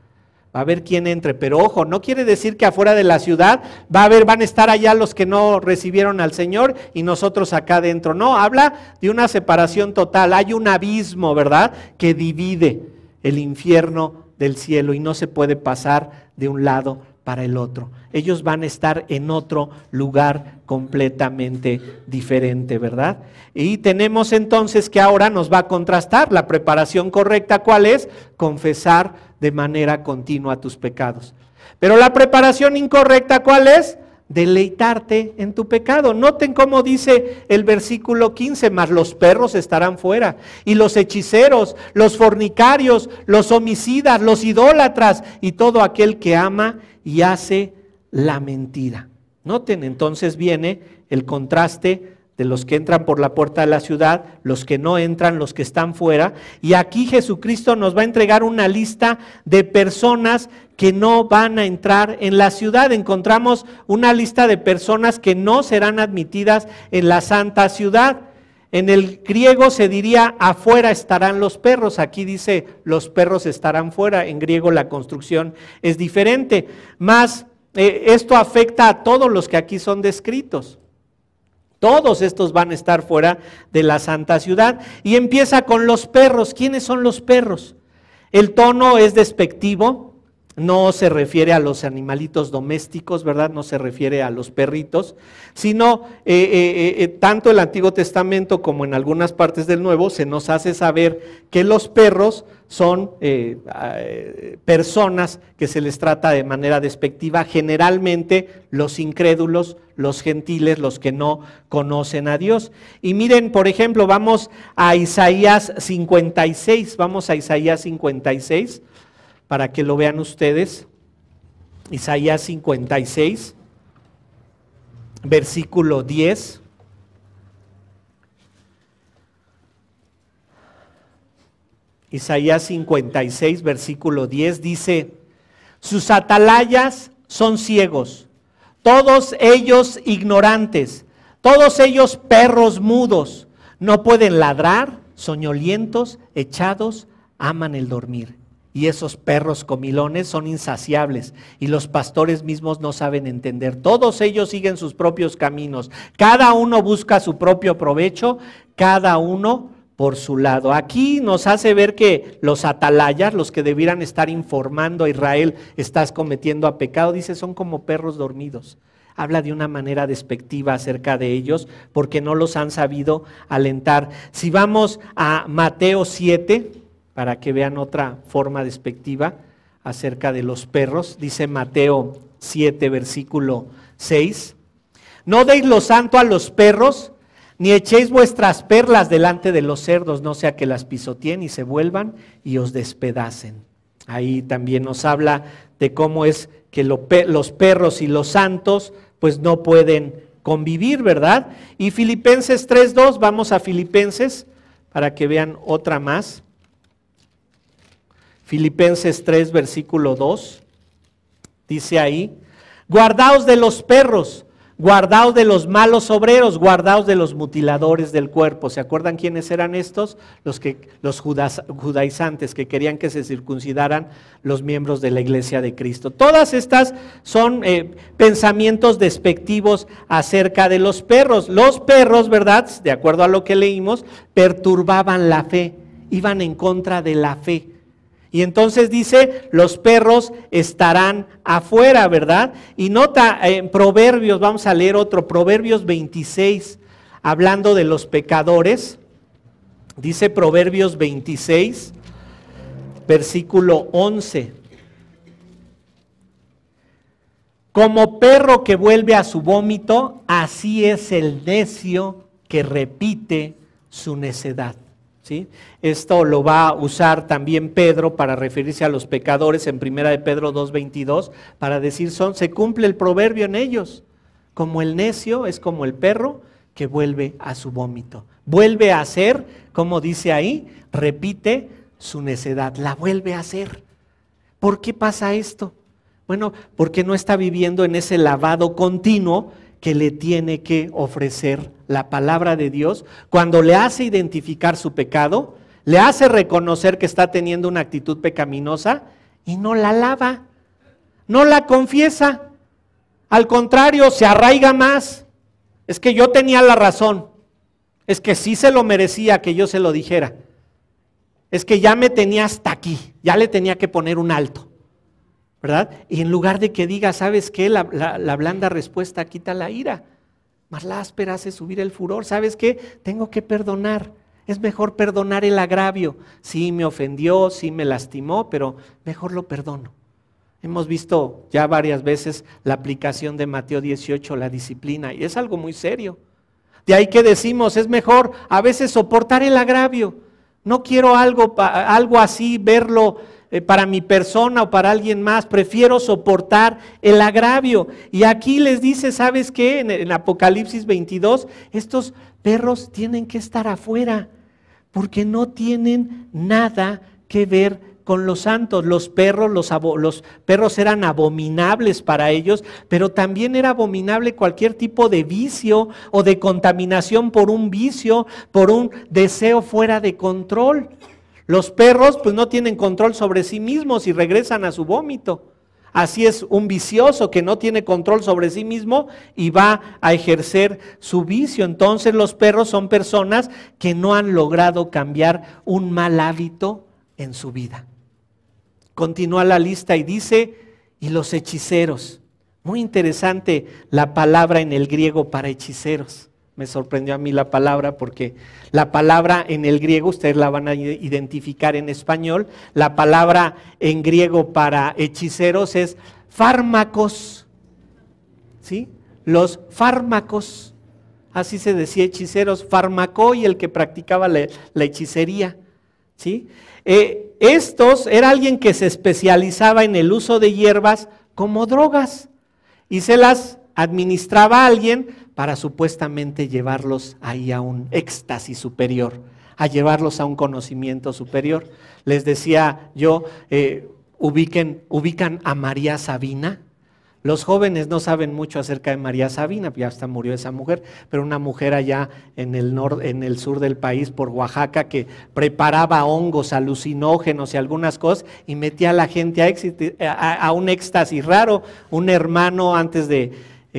Va a haber quien entre, pero ojo, no quiere decir que afuera de la ciudad van a estar allá los que no recibieron al Señor y nosotros acá adentro. No, habla de una separación total. Hay un abismo, ¿verdad?, que divide el infierno del cielo y no se puede pasar de un lado para el otro. Ellos van a estar en otro lugar completamente diferente, ¿verdad? Y tenemos entonces que ahora nos va a contrastar la preparación correcta. ¿Cuál es? Confesar de manera continua tus pecados. Pero la preparación incorrecta, ¿cuál es? Deleitarte en tu pecado. Noten cómo dice el versículo 15, mas los perros estarán fuera, y los hechiceros, los fornicarios, los homicidas, los idólatras, y todo aquel que ama y hace la mentira. Noten, entonces viene el contraste de los que entran por la puerta de la ciudad, los que no entran, los que están fuera, y aquí Jesucristo nos va a entregar una lista de personas que no van a entrar en la ciudad. Encontramos una lista de personas que no serán admitidas en la santa ciudad. En el griego se diría afuera estarán los perros, aquí dice los perros estarán fuera, en griego la construcción es diferente, mas esto afecta a todos los que aquí son descritos. Todos estos van a estar fuera de la santa ciudad. Y empieza con los perros. ¿Quiénes son los perros? El tono es despectivo, no se refiere a los animalitos domésticos, ¿verdad? No se refiere a los perritos, sino tanto el Antiguo Testamento como en algunas partes del Nuevo se nos hace saber que los perros son personas que se les trata de manera despectiva, generalmente los incrédulos, los gentiles, los que no conocen a Dios. Y miren, por ejemplo, vamos a Isaías 56, vamos a Isaías 56, para que lo vean ustedes. Isaías 56, versículo 10. Isaías 56, versículo 10 dice: sus atalayas son ciegos, todos ellos ignorantes, todos ellos perros mudos, no pueden ladrar, soñolientos, echados, aman el dormir. Y esos perros comilones son insaciables y los pastores mismos no saben entender. Todos ellos siguen sus propios caminos. Cada uno busca su propio provecho, cada uno por su lado. Aquí nos hace ver que los atalayas, los que debieran estar informando a Israel, estás cometiendo a pecado, dice, son como perros dormidos. Habla de una manera despectiva acerca de ellos porque no los han sabido alentar. Si vamos a Mateo 7, para que vean otra forma despectiva acerca de los perros, dice Mateo 7, versículo 6, no deis lo santo a los perros, ni echéis vuestras perlas delante de los cerdos, no sea que las pisoteen y se vuelvan y os despedacen. Ahí también nos habla de cómo es que los perros y los santos pues no pueden convivir, ¿verdad? Y Filipenses 3:2, vamos a Filipenses para que vean otra más. Filipenses 3, versículo 2, dice ahí: guardaos de los perros, guardaos de los malos obreros, guardaos de los mutiladores del cuerpo. ¿Se acuerdan quiénes eran estos? Los judaizantes que querían que se circuncidaran los miembros de la iglesia de Cristo. Todas estas son pensamientos despectivos acerca de los perros. Los perros, ¿verdad? De acuerdo a lo que leímos, perturbaban la fe, iban en contra de la fe. Y entonces dice, los perros estarán afuera, ¿verdad? Y nota en Proverbios, vamos a leer otro, Proverbios 26, hablando de los pecadores. Dice Proverbios 26, versículo 11. Como perro que vuelve a su vómito, así es el necio que repite su necedad. ¿Sí? Esto lo va a usar también Pedro para referirse a los pecadores en 1 de Pedro 2:22, para decir, se cumple el proverbio en ellos, como el necio es como el perro que vuelve a su vómito, vuelve a hacer, como dice ahí, repite su necedad, la vuelve a hacer. ¿Por qué pasa esto? Bueno, porque no está viviendo en ese lavado continuo que le tiene que ofrecer la palabra de Dios, cuando le hace identificar su pecado, le hace reconocer que está teniendo una actitud pecaminosa y no la lava, no la confiesa, al contrario, se arraiga más. Es que yo tenía la razón, es que sí se lo merecía que yo se lo dijera, es que ya me tenía hasta aquí, ya le tenía que poner un alto, ¿verdad? Y en lugar de que diga, ¿sabes qué? La blanda respuesta quita la ira, más la áspera hace subir el furor. ¿Sabes qué? Tengo que perdonar. Es mejor perdonar el agravio. Sí me ofendió, sí me lastimó, pero mejor lo perdono. Hemos visto ya varias veces la aplicación de Mateo 18, la disciplina, y es algo muy serio. De ahí que decimos, es mejor a veces soportar el agravio. No quiero algo así, verlo para mi persona o para alguien más, prefiero soportar el agravio. Y aquí les dice, ¿sabes qué? En Apocalipsis 22, estos perros tienen que estar afuera, porque no tienen nada que ver con los santos. Los perros eran abominables para ellos, pero también era abominable cualquier tipo de vicio o de contaminación por un vicio, por un deseo fuera de control. Los perros pues no tienen control sobre sí mismos y regresan a su vómito. Así es un vicioso que no tiene control sobre sí mismo y va a ejercer su vicio. Entonces los perros son personas que no han logrado cambiar un mal hábito en su vida. Continúa la lista y dice, y los hechiceros. Muy interesante la palabra en el griego para hechiceros. Me sorprendió a mí la palabra porque la palabra en el griego, ustedes la van a identificar en español, la palabra en griego para hechiceros es fármacos, ¿sí? Los fármacos, así se decía hechiceros, fármaco y el que practicaba la hechicería, ¿sí? Estos era alguien que se especializaba en el uso de hierbas como drogas y se las administraba a alguien para supuestamente llevarlos ahí a un éxtasis superior, a llevarlos a un conocimiento superior. Les decía yo, ubican a María Sabina. Los jóvenes no saben mucho acerca de María Sabina, ya hasta murió esa mujer, pero una mujer allá en el sur del país, por Oaxaca, que preparaba hongos alucinógenos y algunas cosas y metía a la gente a un éxtasis raro. Un hermano, antes de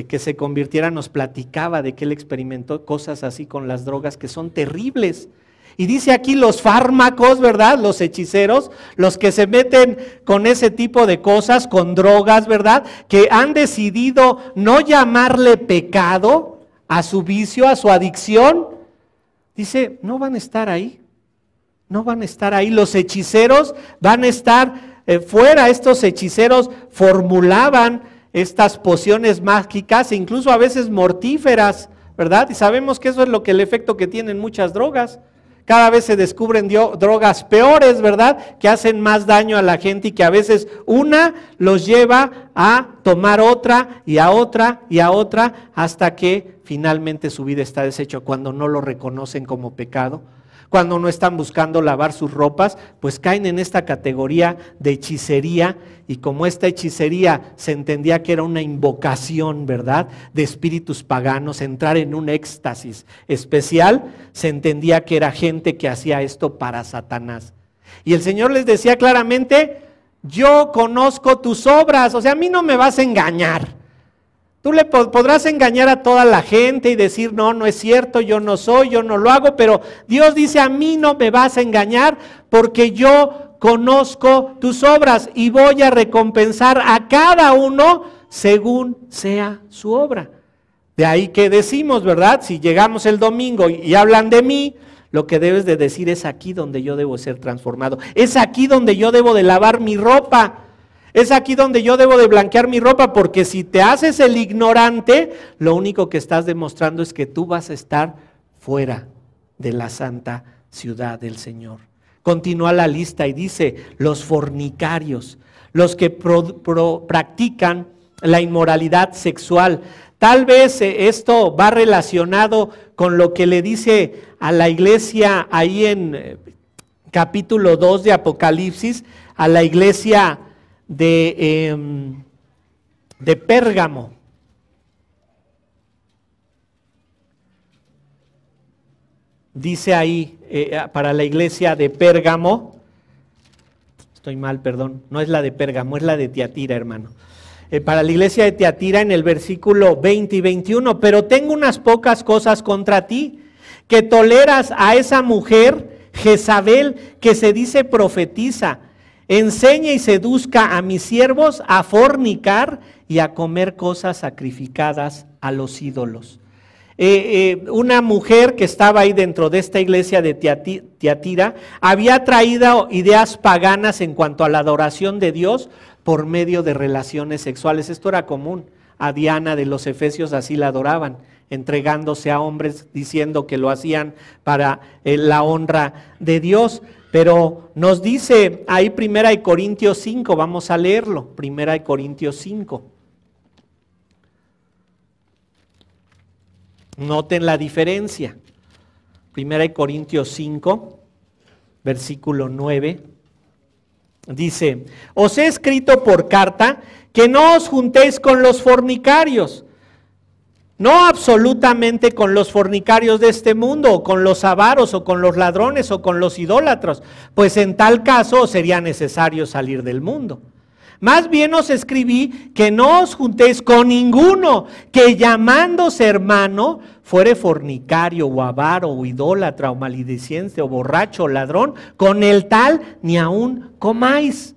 que se convirtiera, nos platicaba de que él experimentó cosas así con las drogas que son terribles. Y dice aquí los fármacos, ¿verdad? Los hechiceros, los que se meten con ese tipo de cosas, con drogas, ¿verdad? Que han decidido no llamarle pecado a su vicio, a su adicción. Dice, no van a estar ahí, no van a estar ahí. Los hechiceros van a estar fuera. Estos hechiceros formulaban estas pociones mágicas, incluso a veces mortíferas, ¿verdad? Y sabemos que eso es el efecto que tienen muchas drogas. Cada vez se descubren drogas peores, ¿verdad? Que hacen más daño a la gente y que a veces una los lleva a tomar otra y a otra y a otra hasta que finalmente su vida está deshecha, cuando no lo reconocen como pecado. Cuando no están buscando lavar sus ropas, pues caen en esta categoría de hechicería, y como esta hechicería se entendía que era una invocación, ¿verdad?, de espíritus paganos, entrar en un éxtasis especial, se entendía que era gente que hacía esto para Satanás. Y el Señor les decía claramente, yo conozco tus obras, o sea, a mí no me vas a engañar. Tú le podrás engañar a toda la gente y decir, no, no es cierto, yo no soy, yo no lo hago, pero Dios dice, a mí no me vas a engañar porque yo conozco tus obras y voy a recompensar a cada uno según sea su obra. De ahí que decimos, ¿verdad? Si llegamos el domingo y hablan de mí, lo que debes de decir es aquí donde yo debo ser transformado, es aquí donde yo debo de lavar mi ropa. Es aquí donde yo debo de blanquear mi ropa, porque si te haces el ignorante, lo único que estás demostrando es que tú vas a estar fuera de la santa ciudad del Señor. Continúa la lista y dice, los fornicarios, los que practican la inmoralidad sexual. Tal vez esto va relacionado con lo que le dice a la iglesia ahí en capítulo 2 de Apocalipsis, a la iglesia de Pérgamo. Dice ahí, para la iglesia de Pérgamo, estoy mal, perdón, no es la de Pérgamo, es la de Tiatira, hermano. Para la iglesia de Tiatira en el versículo 20 y 21, pero tengo unas pocas cosas contra ti, que toleras a esa mujer, Jezabel, que se dice profetiza, enseña y seduzca a mis siervos a fornicar y a comer cosas sacrificadas a los ídolos. Una mujer que estaba ahí dentro de esta iglesia de Tiatira había traído ideas paganas en cuanto a la adoración de Dios por medio de relaciones sexuales. Esto era común. A Diana de los Efesios así la adoraban, entregándose a hombres, diciendo que lo hacían para la honra de Dios. Pero nos dice ahí 1 Corintios 5, vamos a leerlo, 1 Corintios 5. Noten la diferencia. 1 Corintios 5, versículo 9, dice, os he escrito por carta que no os juntéis con los fornicarios. No absolutamente con los fornicarios de este mundo, o con los avaros, o con los ladrones, o con los idólatras, pues en tal caso sería necesario salir del mundo. Más bien os escribí que no os juntéis con ninguno que llamándose hermano fuere fornicario, o avaro, o idólatra, o malediciente, o borracho, o ladrón, con el tal ni aún comáis.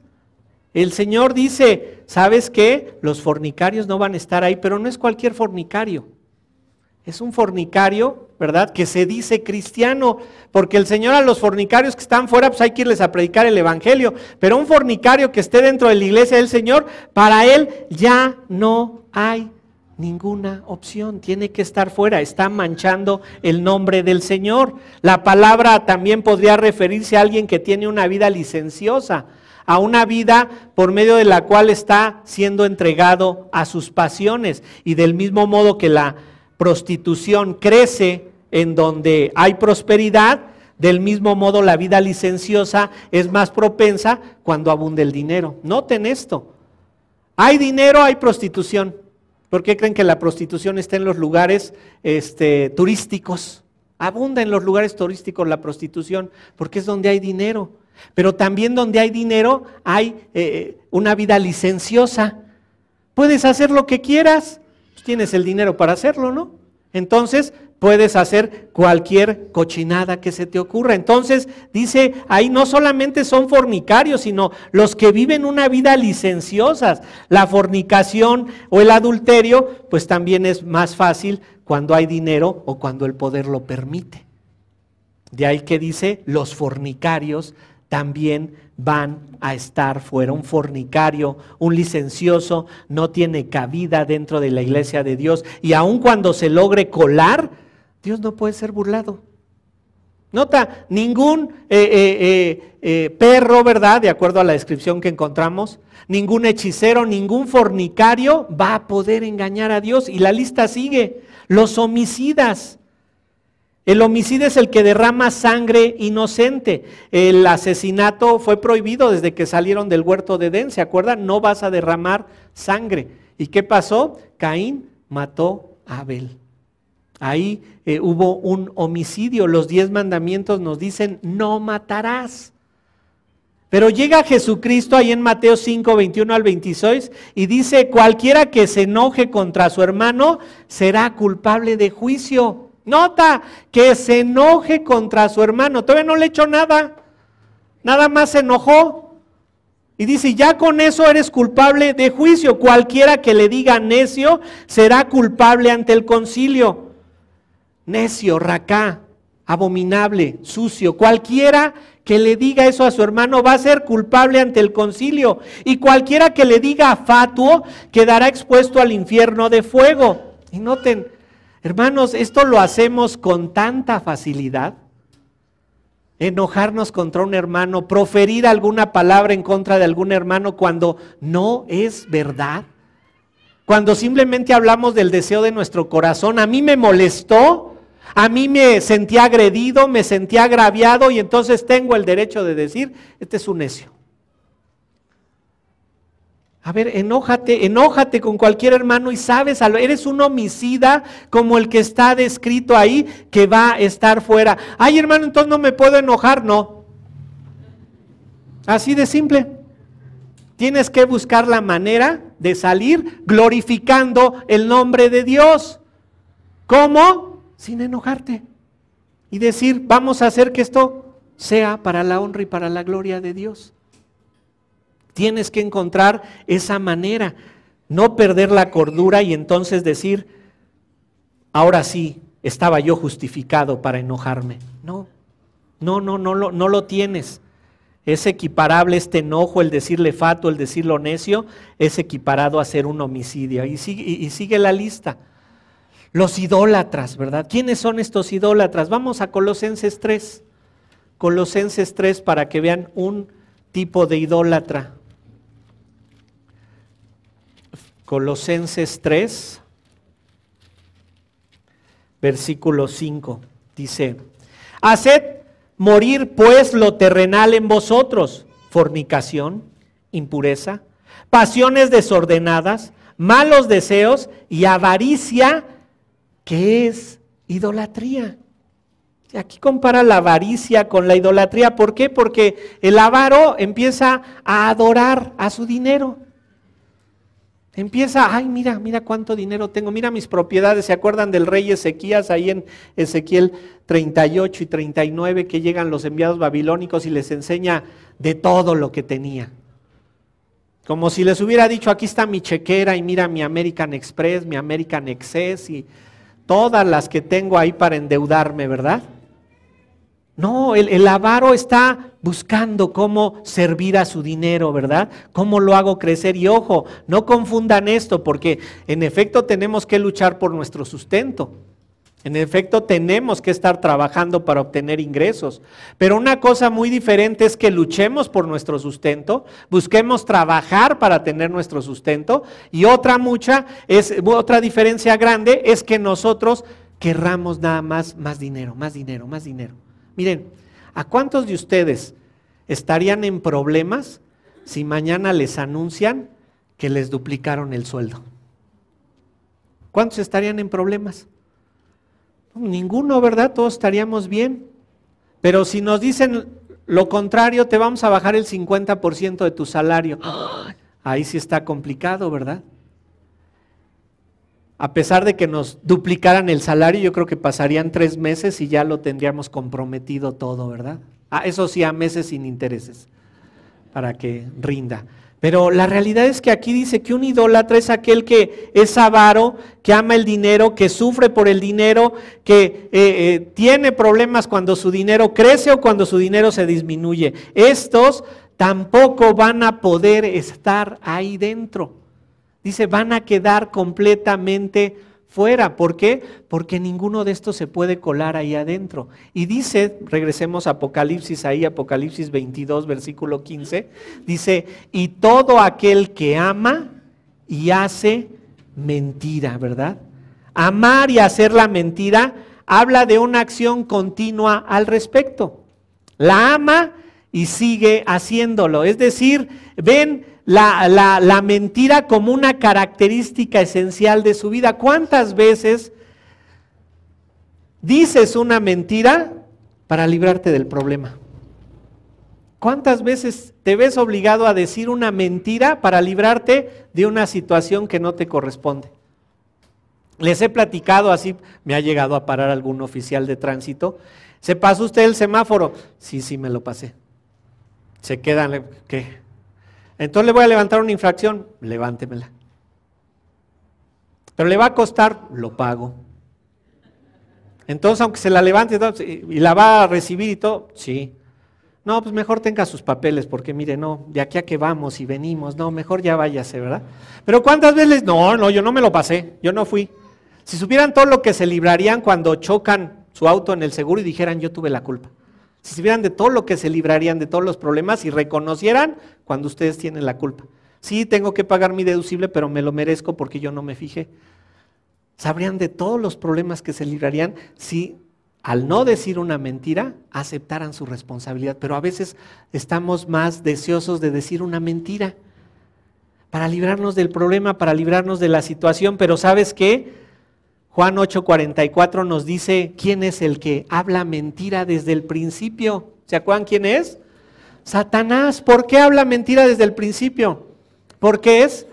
El Señor dice, ¿sabes qué? Los fornicarios no van a estar ahí, pero no es cualquier fornicario. Es un fornicario, ¿verdad?, que se dice cristiano, porque el Señor a los fornicarios que están fuera, pues hay que irles a predicar el evangelio, pero un fornicario que esté dentro de la iglesia del Señor, para él ya no hay ninguna opción, tiene que estar fuera, está manchando el nombre del Señor. La palabra también podría referirse a alguien que tiene una vida licenciosa, a una vida por medio de la cual está siendo entregado a sus pasiones, y del mismo modo que la prostitución crece en donde hay prosperidad, Del mismo modo, la vida licenciosa es más propensa cuando abunda el dinero. Noten esto. Hay dinero, hay prostitución. ¿Por qué creen que la prostitución está en los lugares turísticos? Abunda en los lugares turísticos la prostitución, porque es donde hay dinero. Pero también donde hay dinero hay una vida licenciosa. Puedes hacer lo que quieras, pues tienes el dinero para hacerlo, ¿no? Entonces puedes hacer cualquier cochinada que se te ocurra. Entonces dice, ahí no solamente son fornicarios, sino los que viven una vida licenciosa. La fornicación o el adulterio, pues también es más fácil cuando hay dinero o cuando el poder lo permite. De ahí que dice, los fornicarios también van a estar fuera. Un fornicario, un licencioso no tiene cabida dentro de la iglesia de Dios, y aun cuando se logre colar, Dios no puede ser burlado. Nota, ningún perro, ¿verdad? De acuerdo a la descripción que encontramos, ningún hechicero, ningún fornicario va a poder engañar a Dios. Y la lista sigue. Los homicidas. El homicida es el que derrama sangre inocente. El asesinato fue prohibido desde que salieron del huerto de Edén, ¿se acuerdan? No vas a derramar sangre. ¿Y qué pasó? Caín mató a Abel. Ahí hubo un homicidio. Los 10 mandamientos nos dicen, no matarás. Pero llega Jesucristo ahí en Mateo 5, 21 al 26 y dice, cualquiera que se enoje contra su hermano será culpable de juicio. Nota, que se enoje contra su hermano, todavía no le echó nada, nada más se enojó. Y dice, ya con eso eres culpable de juicio. Cualquiera que le diga necio será culpable ante el concilio. Necio, racá, abominable, sucio. Cualquiera que le diga eso a su hermano va a ser culpable ante el concilio. Y cualquiera que le diga fatuo quedará expuesto al infierno de fuego. Y noten, hermanos, esto lo hacemos con tanta facilidad. Enojarnos contra un hermano, proferir alguna palabra en contra de algún hermano cuando no es verdad. Cuando simplemente hablamos del deseo de nuestro corazón. A mí me molestó, a mí me sentí agredido, me sentí agraviado y entonces tengo el derecho de decir, este es un necio. A ver, enójate con cualquier hermano y sabes, eres un homicida como el que está descrito ahí, que va a estar fuera. Ay, hermano, entonces no me puedo enojar, no. Así de simple. Tienes que buscar la manera de salir glorificando el nombre de Dios. ¿Cómo? Sin enojarte. Y decir, vamos a hacer que esto sea para la honra y para la gloria de Dios. Tienes que encontrar esa manera, no perder la cordura y entonces decir, ahora sí, estaba yo justificado para enojarme. No lo tienes. Es equiparable este enojo, el decirle fatuo, el decirlo necio, es equiparado a ser un homicidio. Y sigue la lista. Los idólatras, ¿verdad? ¿Quiénes son estos idólatras? Vamos a Colosenses 3. Colosenses 3 para que vean un tipo de idólatra. Colosenses 3, versículo 5, dice, haced morir pues lo terrenal en vosotros, fornicación, impureza, pasiones desordenadas, malos deseos y avaricia, que es idolatría. Aquí compara la avaricia con la idolatría. ¿Por qué? Porque el avaro empieza a adorar a su dinero. Empieza, ay, mira cuánto dinero tengo, mira mis propiedades. ¿Se acuerdan del rey Ezequías ahí en Ezequiel 38 y 39 que llegan los enviados babilónicos y les enseña de todo lo que tenía? Como si les hubiera dicho, aquí está mi chequera y mira mi American Express, mi American Excess y todas las que tengo ahí para endeudarme, ¿verdad? No, el avaro está buscando cómo servir a su dinero, ¿verdad? ¿Cómo lo hago crecer? Y ojo, no confundan esto, porque en efecto tenemos que luchar por nuestro sustento. En efecto tenemos que estar trabajando para obtener ingresos. Pero una cosa muy diferente es que luchemos por nuestro sustento, busquemos trabajar para tener nuestro sustento. Y otra diferencia grande es que nosotros querramos nada más dinero. Miren, ¿A cuántos de ustedes estarían en problemas si mañana les anuncian que les duplicaron el sueldo? ¿Cuántos estarían en problemas? Ninguno, ¿verdad? Todos estaríamos bien. Pero si nos dicen lo contrario, te vamos a bajar el 50% de tu salario. Ahí sí está complicado, ¿verdad? A pesar de que nos duplicaran el salario, yo creo que pasarían 3 meses y ya lo tendríamos comprometido todo, ¿verdad? Eso sí, a meses sin intereses, para que rinda. Pero la realidad es que aquí dice que un idólatra es aquel que es avaro, que ama el dinero, que sufre por el dinero, que tiene problemas cuando su dinero crece o cuando su dinero se disminuye. Estos tampoco van a poder estar ahí dentro. Dice, van a quedar completamente fuera. ¿Por qué? Porque ninguno de estos se puede colar ahí adentro. Y dice, regresemos a Apocalipsis, ahí Apocalipsis 22, versículo 15, dice, y todo aquel que ama y hace mentira, ¿verdad? Amar y hacer la mentira habla de una acción continua al respecto. La ama y sigue haciéndolo. Es decir, ven la mentira como una característica esencial de su vida. ¿Cuántas veces dices una mentira para librarte del problema? ¿Cuántas veces te ves obligado a decir una mentira para librarte de una situación que no te corresponde? Les he platicado, así me ha llegado a parar algún oficial de tránsito. ¿Se pasó usted el semáforo? Sí, me lo pasé. Se quedan, ¿qué? Entonces le voy a levantar una infracción, levántemela. Pero le va a costar, lo pago. Entonces, aunque se la levante y la va a recibir y todo, sí. No, pues mejor tenga sus papeles, porque mire, no, de aquí a que vamos y venimos, no, mejor ya váyase, ¿verdad? Pero ¿cuántas veces? No, yo no me lo pasé, yo no fui. Si supieran todo lo que se librarían cuando chocan su auto en el seguro y dijeran, yo tuve la culpa. Si supieran de todo lo que se librarían de todos los problemas y reconocieran cuando ustedes tienen la culpa. Sí, tengo que pagar mi deducible, pero me lo merezco porque yo no me fijé. Sabrían de todos los problemas que se librarían si al no decir una mentira aceptaran su responsabilidad. Pero a veces estamos más deseosos de decir una mentira para librarnos del problema, para librarnos de la situación. Pero ¿sabes qué? Juan 8:44 nos dice quién es el que habla mentira desde el principio. ¿Se acuerdan quién es? Satanás. ¿Por qué habla mentira desde el principio? Porque es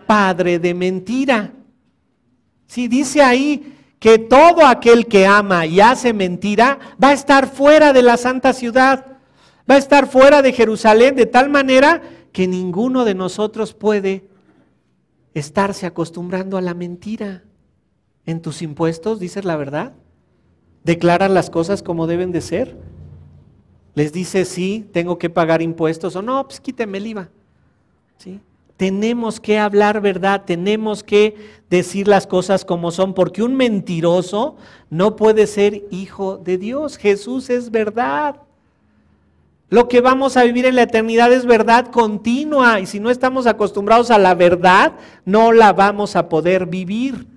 padre de mentira. Sí, dice ahí que todo aquel que ama y hace mentira va a estar fuera de la santa ciudad, va a estar fuera de Jerusalén, de tal manera que ninguno de nosotros puede estarse acostumbrando a la mentira. En tus impuestos dices la verdad, declaras las cosas como deben de ser, les dices sí, tengo que pagar impuestos, o no, pues quíteme el IVA. ¿Sí? Tenemos que hablar verdad, tenemos que decir las cosas como son, porque un mentiroso no puede ser hijo de Dios. Jesús es verdad. Lo que vamos a vivir en la eternidad es verdad continua, y si no estamos acostumbrados a la verdad, no la vamos a poder vivir.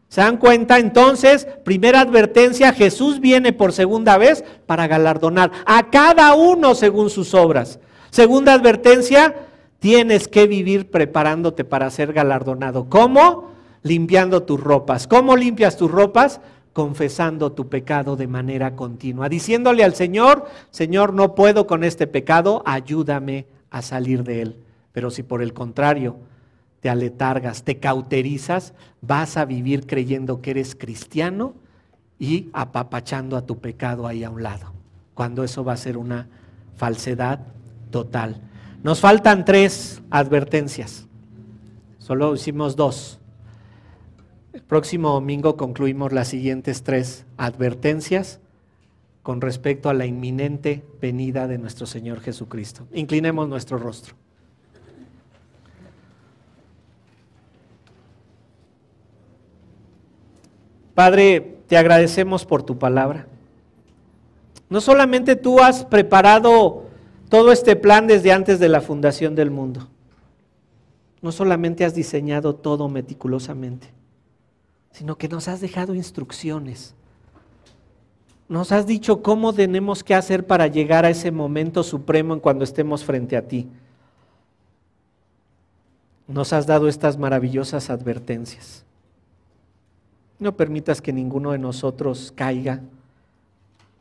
¿Se dan cuenta? Entonces, primera advertencia, Jesús viene por segunda vez para galardonar a cada uno según sus obras. Segunda advertencia, tienes que vivir preparándote para ser galardonado. ¿Cómo? Limpiando tus ropas. ¿Cómo limpias tus ropas? Confesando tu pecado de manera continua, diciéndole al Señor, Señor, no puedo con este pecado, ayúdame a salir de él. Pero si por el contrario te aletargas, te cauterizas, vas a vivir creyendo que eres cristiano y apapachando a tu pecado ahí a un lado, cuando eso va a ser una falsedad total. Nos faltan 3 advertencias, solo hicimos 2. El próximo domingo concluimos las siguientes 3 advertencias con respecto a la inminente venida de nuestro Señor Jesucristo. Inclinemos nuestro rostro. Padre, te agradecemos por tu palabra. No solamente tú has preparado todo este plan desde antes de la fundación del mundo. No solamente has diseñado todo meticulosamente, sino que nos has dejado instrucciones Nos has dicho cómo tenemos que hacer para llegar a ese momento supremo en cuando estemos frente a ti. Nos has dado estas maravillosas advertencias. No permitas que ninguno de nosotros caiga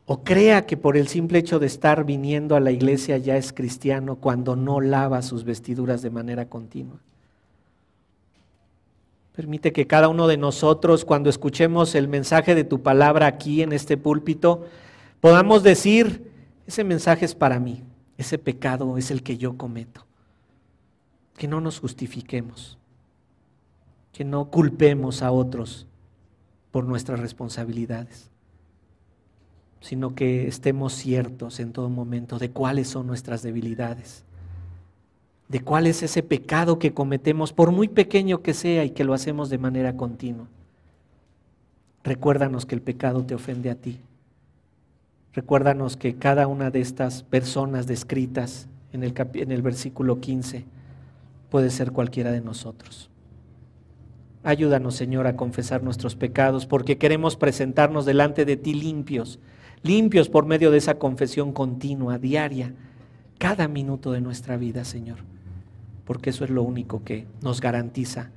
o crea que por el simple hecho de estar viniendo a la iglesia ya es cristiano cuando no lava sus vestiduras de manera continua. Permite que cada uno de nosotros, cuando escuchemos el mensaje de tu palabra aquí en este púlpito, podamos decir, ese mensaje es para mí, ese pecado es el que yo cometo. Que no nos justifiquemos, que no culpemos a otros por nuestras responsabilidades, sino que estemos ciertos en todo momento de cuáles son nuestras debilidades, de cuál es ese pecado que cometemos, por muy pequeño que sea y que lo hacemos de manera continua. Recuérdanos que el pecado te ofende a ti. Recuérdanos que cada una de estas personas descritas en el versículo 15 puede ser cualquiera de nosotros. Ayúdanos, Señor, a confesar nuestros pecados, porque queremos presentarnos delante de ti limpios, limpios por medio de esa confesión continua, diaria, cada minuto de nuestra vida, Señor, porque eso es lo único que nos garantiza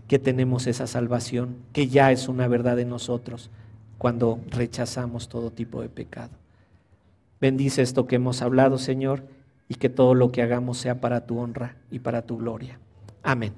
que tenemos esa salvación, que ya es una verdad en nosotros cuando rechazamos todo tipo de pecado. Bendice esto que hemos hablado, Señor, y que todo lo que hagamos sea para tu honra y para tu gloria. Amén.